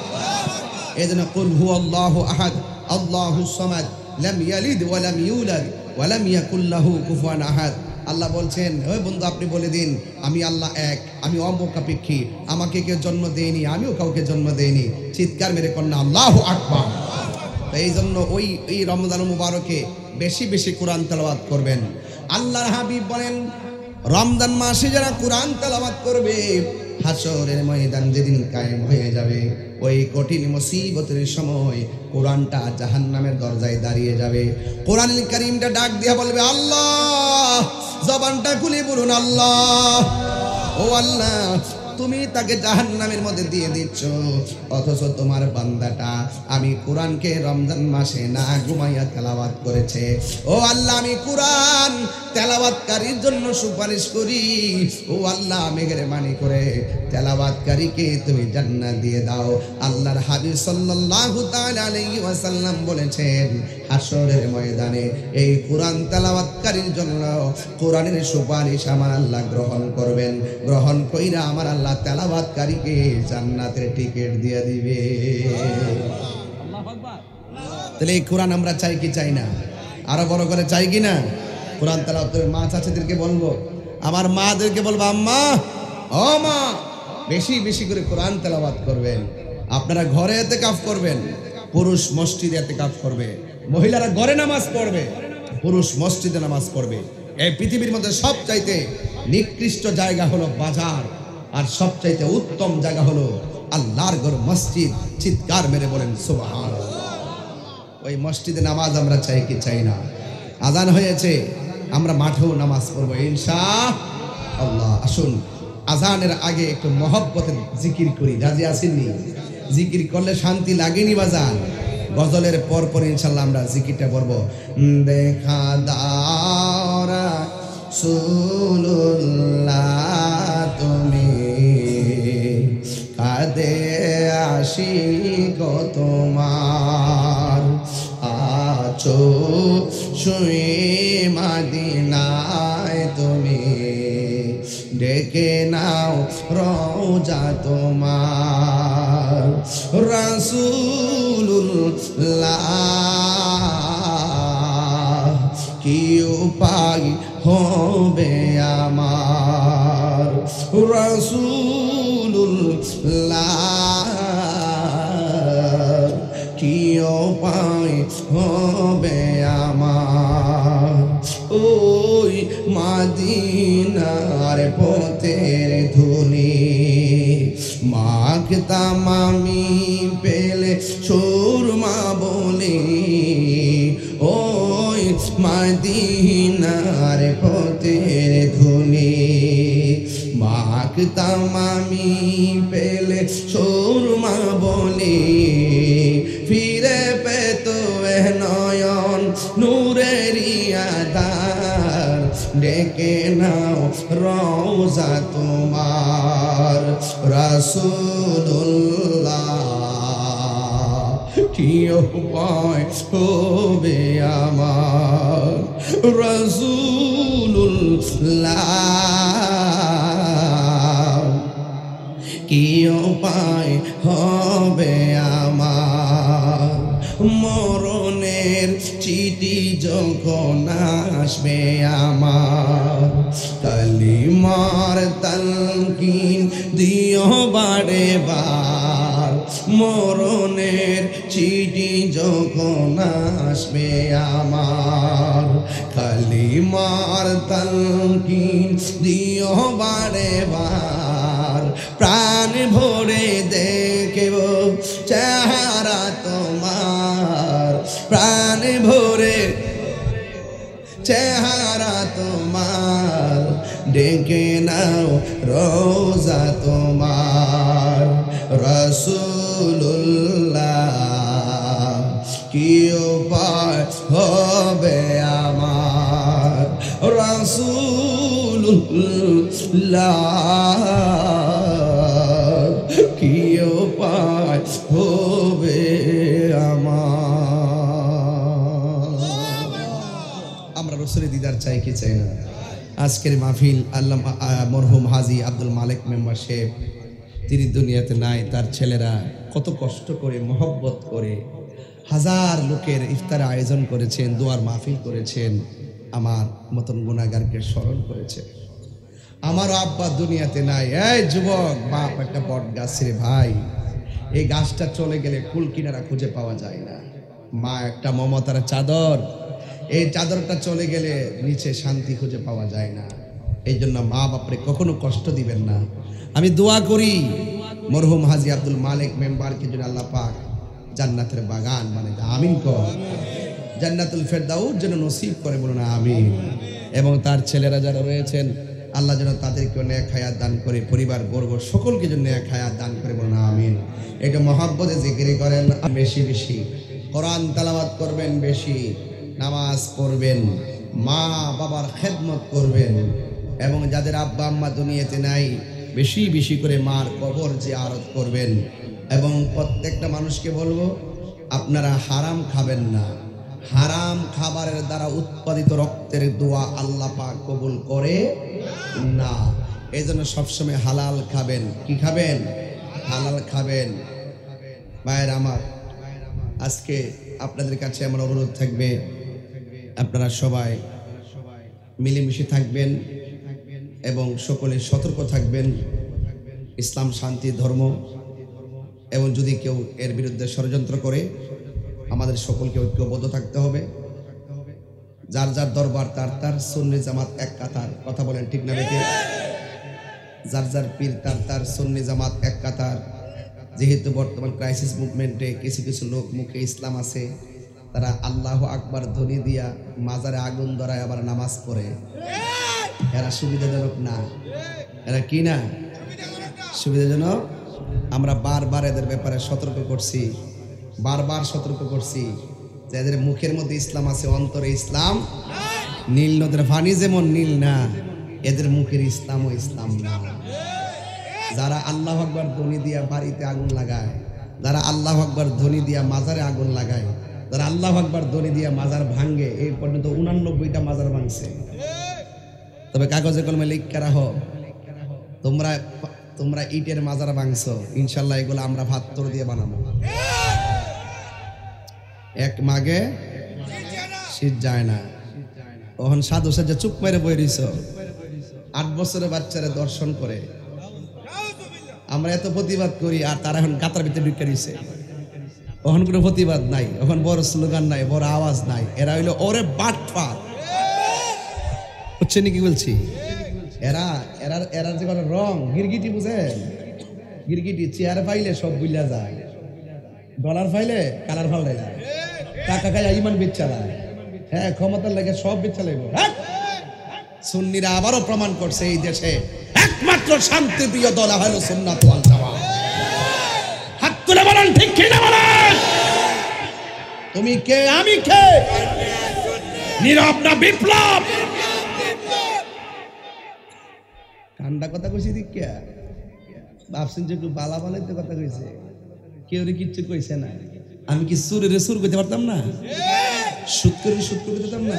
এই জন্য কুল হুয়াল্লাহু আহাদ আল্লাহুস সামাদ লাম ইয়ালিদ ওয়া লাম ইউলাদ ওয়া লাম ইয়াকুল লাহু কুফুয়ান আহাদ। আল্লাহ বলছেন, ওই বন্ধু আপনি বলে দিন আমি আল্লাহ এক, আমি অমুখাপেক্ষী, আমাকে কেউ জন্ম দেয়নি, আমিও কাউকে জন্ম দেয়নি। চিৎকার মেরে কন্যা আল্লাহু আকবার। তো এই জন্য এই রমজানুল মুবারকে বেশি বেশি কোরআন তেলাওয়াত করবেন। আল্লাহর হাবিব বলেন, রমজান মাসে যারা কোরআন তেলাওয়াত করবে, হাসরের ময়দান যেদিন কায়েম হয়ে যাবে, ওই কঠিন মুসিবতের সময় কোরআনটা জাহান্নামের দরজায় দাঁড়িয়ে যাবে। কোরআনুল কারীমটা ডাক দিয়ে বলবে আল্লাহ, জবানটা খুলে বলুন আল্লাহ, ও আল্লাহ তুমি তাকে জাহান্নামের মধ্যে দিয়ে দিচ্ছ, অথচ তোমার বান্দাটা আমি কোরআনকে রমজান মাসে না ঘুমাইয়া তেলাওয়াত করেছে। ও আল্লাহ, আমি কোরআন তেলাওয়াতকারীর জন্য সুপারিশ করি, ও আল্লাহ মেহেরবানি করে তেলাওয়াতকারীকে তুমি জান্নাত দিয়ে দাও। আল্লাহর হাবিব সাল্লাল্লাহু তাআলা আলাইহি ওয়াসাল্লাম বলেছেন, হাসরের ময়দানে এই কোরআন তেলাওয়াতকারীর জন্য কোরআনের সুপারিশ আমার আল্লাহ গ্রহণ করবেন। গ্রহণ কইরা আমার আল্লাহ তেলাওয়াতকারীকে জান্নাতের টিকিট দিয়ে দিবে। আল্লাহু আকবার। তাহলে এই কোরআন আমরা চাই কি চাই না? আরো বড় করে চাই কি না? কোরআন তেলাওয়াত করে মা চাচিদেরকে বলবো, আমার মাদেরকে বলবো, আম্মা ও মা বেশি বেশি করে কোরআন তেলাওয়াত করবেন। আপনারা ঘরে ইতিকাফ করবেন, পুরুষ মসজিদে ইতিকাফ করবে, মহিলারা ঘরে নামাজ পড়বে, পুরুষ মসজিদে নামাজ পড়বে। এই পৃথিবীর মধ্যে সবচাইতে নিকৃষ্ট জায়গা হলো বাজার, আর সবচাইতে উত্তম জায়গা হলো আল্লাহর ঘর মসজিদ। চিৎকার মেরে বলেন সুবহানাল্লাহ। ওই মসজিদে নামাজ আমরা চাই কি চাই না? আজান হয়েছে, আমরা মাঠেও নামাজ পড়বো ইনশাআল্লাহ। আসুন আজানের আগে একটু মহব্বতের জিকির করি, রাজি আছেননি? জিকির করলে শান্তি লাগেনি বাজান? গজলের পর পর ইনশাআল্লাহ আমরা জিকিরটা পড়বো। দেখা দাও রাসূলুল্লাহ তুমি কাঁদে আশিক তোমার, আছো শুয়ে মদিনায় তুমি, ডেকে নাও রওজা তোমার। রাসূলুল্লাহ কি উপায় হবে আমার, রাসূলুল্লাহ উপায় হবে আমার ওই মাদিনার পথের ধুলি মাখতাম আমি পেলে সুরমা বলি ওই মাদিনার পথের ধুলি মাখতাম আমি পেলে সুরমা বলি ফিরে পেত নয়ন নূরেরি আধার ডেকে নাও রওজা তোমার রাসূলুল্লাহ কি উপায় হবে আমার রাসূলুল্লাহ কি উপায় হবে আমার মরণের চিঠি যখন আসবে আমার কালিমার তালকিন দিও বারে বার মরণের চিঠি যখন আসবে আমার কালিমার তালকিন দিও বারে বার প্রাণ ভরে দেখব চেহারা তোমার প্রাণ ভরে চেহারা তোমার ডেকে নাও রোজা তোমার রাসূলুল্লাহ কি উপায় হবে আমার রাসূলুল্লাহ কি উপায় হবে আমার আমরা রাসূলের দিদার চাই কি চাই না আজকের মাহফিল আল্লামা মরহুম হাজী আব্দুল মালিক মেম্বার সাহেব তিনি দুনিয়াতে নাই তার ছেলেরা কত কষ্ট করে মহব্বত করে হাজার লোকের ইফতার আয়োজন করেছেন দোয়ার মাহফিল করেছেন আমার মতন গুনাহগারকে স্মরণ করেছেন আমার আব্বা দুনিয়াতে নাই এই যুবক বাপ একটা বট গাছ রে ভাই এই গাছটা চলে গেলে কুল কিনারা খুঁজে পাওয়া যায় না মা একটা মমতার চাদর এই চাদরটা চলে গেলে নিচে শান্তি খুঁজে পাওয়া যায় না এই জন্য মা বাপরে কখনো কষ্ট দিবেন না আমি দোয়া করি মরহুম হাজী আব্দুল মালিক মেম্বারকে যেন আল্লাহ পাক জান্নাতের বাগান মানে আমিন কর জান্নাতুল ফেরদাউস যেন নসিব করে বলুন আমিন এবং তার ছেলেরা যারা রয়েছেন আল্লাহ যেন তাদেরকে নেক হায়াত দান করে পরিবার বর্গ সকলকে যেন নেক হায়াত দান করে বলুন আমিন এটা মহব্বতে জিকির করেন বেশি বেশি কোরআন তেলাওয়াত করবেন বেশি নামাজ পড়বেন মা বাবার খেদমত করবেন এবং যাদের আব্বা আম্মা দুনিয়াতে নাই বেশি বেশি করে মার কবর জিয়ারত করবেন এবং প্রত্যেকটা মানুষকে বলবো আপনারা হারাম খাবেন না হারাম খাবারের দ্বারা উৎপাদিত রক্তের দোয়া আল্লাহ পাক কবুল করে না এজন্য সবসময় হালাল খাবেন কি খাবেন হালাল খাবেন ভাইয়ের আমার আজকে আপনাদের কাছে আমার অনুরোধ থাকবে আপনারা সবাই মিলেমিশে থাকবেন এবং সকলে সতর্ক থাকবেন ইসলাম শান্তি ধর্ম এবং যদি কেউ এর বিরুদ্ধে ষড়যন্ত্র করে আমাদের সকলকে ঐক্যবদ্ধ থাকতে হবে যার যার দরবার তার তার সুন্নি জামাত এক কাতার কথা বলেন ঠিক না বেঠিক যার যার পীর তার তার সুন্নি জামাত এক কাতার যেহেতু বর্তমান ক্রাইসিস মুভমেন্টে কিছু কিছু লোক মুখে ইসলাম আছে তারা আল্লাহু আকবার ধ্বনি দিয়া মাজারে আগুন ধরায় আবার নামাজ পড়ে এরা সুবিধাজনক না এরা কি না সুবিধাজনক আমরা বারবার এদের ব্যাপারে সতর্ক করছি বারবার সতর্ক করছি যে এদের মুখের মধ্যে ইসলাম আছে অন্তরে ইসলাম নীল নদের পানি যেমন নীল না এদের মুখের ইসলামও ইসলাম না যারা আল্লাহু আকবার ধ্বনি দিয়া বাড়িতে আগুন লাগায় যারা আল্লাহু আকবার ধ্বনি দিয়া মাজারে আগুন লাগায় যারা আল্লাহু আকবার ধ্বনি দিয়া মাজার ভাঙে এই পর্যন্ত 89টা মাজার ভাঙছে তবে কাগজে কলমে লিখে রাখো তোমরা ইটের মাজার ভাঙছো ইনশাআল্লাহ এগুলো আমরা ভাত্তর দিয়ে বানাবো এক মাগে শীত যায় না তখন সাধু সাজা চুপ মেরে বই রইছ 8 বছরের বাচ্চারা দর্শন করে আমরা এত প্রতিবাদ করি আর তারা এখন গাতার ভিতরে ঢুকে রইছে ওখান কোনো প্রতিবাদ নাই, ওখান বড় স্লোগান নাই, বড় আওয়াজ নাই। এরা হইলো ওরে বাটপার, হচ্ছে নাকি বলছি। এরা এরা এরা যে কোনো রং গিরগিটি বুঝেন, গিরগিটি চেয়ার পাইলে সব বুঝলা যায়, ডলার পাইলে কালার ফাল্টাই যায়, টাকা খায় ইমান বেচা যায়, হ্যাঁ ক্ষমতার লাগে সব বেচা লাগবে। সুন্নিরা আবারও প্রমাণ করছে এই দেশে একমাত্র শান্তিপ্রিয় দল হলো সুন্নাত ওয়াল জামাত। হাত তুলে বলেন ঠিক কি না বলেন? তুমি কে আমি কে? নীরব না বিপ্লব? ঠান্ডা কথা কইছি দিকা ভাবছেন যে একটু বালা বালাইতে কথা কইছে, কেউ কিচ্ছু কইছে না। আমি কি সুরের সুর করতে পারতাম না? সুদ করে দিতাম না?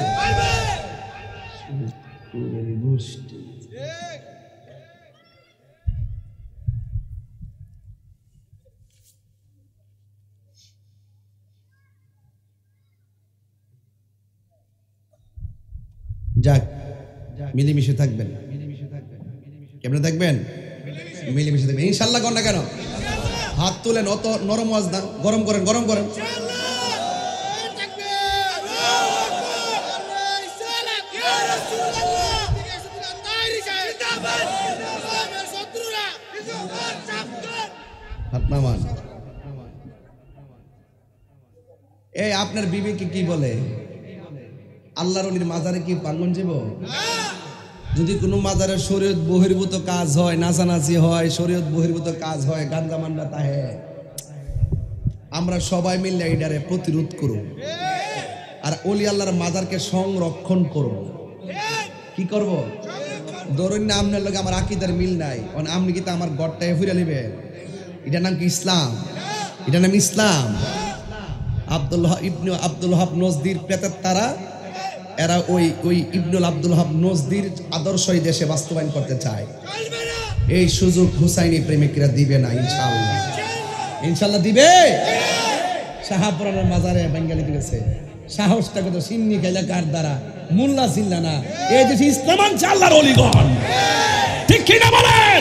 যাক, মিলেমিশে থাকবেন। কেমনে থাকবেন? মিলেমিশে থাকবেন ইনশাল্লাহ। কর না কেন? হাত তুলেন, অত নরম আওয়াজ না, গরম করেন, গরম করেন। হাত নামান। এই আপনার বিবেকে কি বলে? আল্লাহর ওলির মাজারে কি পাঙ্গন যাব? যদি কোনো মাজারের শরীয়ত বহির্ভূত কাজ হয়, নাচানাচি হয়, শরীয়ত বহির্ভূত কাজ হয়, গান্দা মান্ডা তাহে, আমরা সবাই মিলে এইটারে প্রতিরোধ করব আর ওলি আল্লাহর মাজারকে সংরক্ষণ করব। কি করব? ধরুন না আপনার লোক আমার আকীদার মিল নাই, আপনি কি তা আমার গড়টায় ফিরে নেবেন? এটার নাম কি ইসলাম? এটার নাম ইসলাম। আব্দুল ওহাব নজদির প্রেতার তারা, এরা ওই ইবনুল আব্দুল ওহাব নজদির আদর্শ এই দেশে বাস্তবায়ন করতে চায়। এই সুযোগ হুসাইনি প্রেমিকরা দিবে না ইনশাআল্লাহ। ইনশাআল্লাহ দিবে। শাহাপুরানের মাজারে বেঙ্গালি দিয়েছে, সাহসটা কত! সিন্নি খাইলা কার দ্বারা? মোল্লা চিল্লা না। এই দেশে ইসলাম আনছে আল্লাহর ওলিগণ। ঠিক কি না বলেন?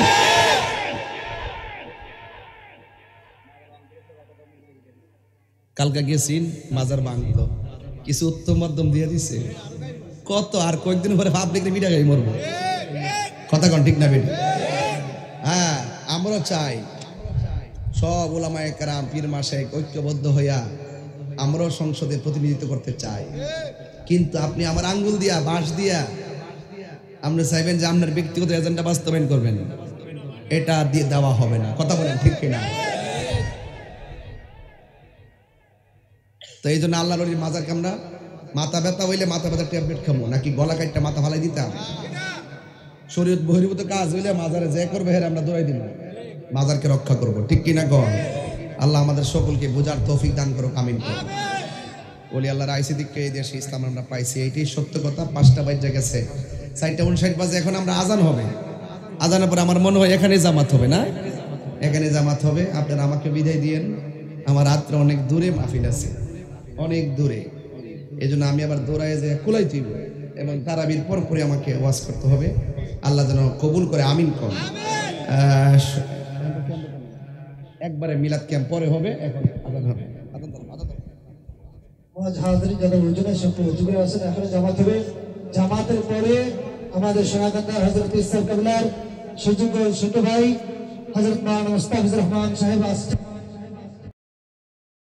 কালকে গেছিন, মাজার ভাঙলো, কিছু উত্তম মাধ্যম দিয়ে দিছে, কত আর কয়েকদিন পরে পাবলিক বিটা গাই মরবো। কথা কন ঠিক না বেটি? হ্যাঁ, আমরা চাই সব উলামায়ে কেরাম, পীর মাশায়েখ ঐক্যবদ্ধ হইয়া আমরাও সংসদে প্রতিনিধিত্ব করতে চাই। কিন্তু আপনি আমার আঙ্গুল দিয়া, বাঁশ দিয়া আপনি চাইবেন যে আপনার ব্যক্তিগত এজেন্ডা বাস্তবায়ন করবেন, এটা দিয়ে দেওয়া হবে না। কথা বলেন ঠিক কিনা? তো এই জন্য আল্লাহর ওলির মাজারকে আমরা মাথা ব্যথা হইলে মাথা ব্যথা ট্যাবলেট খাবো, নাকি গলা কাটটা মাথা ফালাই দিতাম? শরীয়ত বহির্ভূত কাজ হইলে মাজারে যে করবে হের আমরা দৌড়াই দিব, মাজারকে রক্ষা করব। ঠিক কিনা কন? আল্লাহ আমাদের সকলকে বোঝার তৌফিক দান করুক, আমিন করুন। ওলি আল্লাহর আইসি দিককে এই দেশে ইসলাম আমরা পাইছি, এইটাই সত্য কথা। 5টা বাজে গেছে, 4:59 বাজে, এখন আমরা আজান হবে। আজানের পরে আমার মনে হয় এখানে জামাত হবে না? এখানে জামাত হবে। আপনারা আমাকে বিদায় দিয়েন, আমার রাত্রে অনেক দূরে মাহফিল আছে, অনেক দূরে। এই জন্য আমি আবার দৌড়ায় যে কুলাই দিব এবং তারাবির পর পরে আমাকে ওয়াজ করতে হবে। আল্লাহ যেন কবুল করে, আমিন কর। একবারে মিলাদ ক্যাম্প পরে হবে, এখন আজান হবে।
জামাত হবে। জামাতের পরে আমাদের সনাতন হযরত ইসলাম কিবলার সুযোগ্য ছোট ভাই হযরত মাওলানা মুস্তাফিজুর রহমান সাহেব আসছে।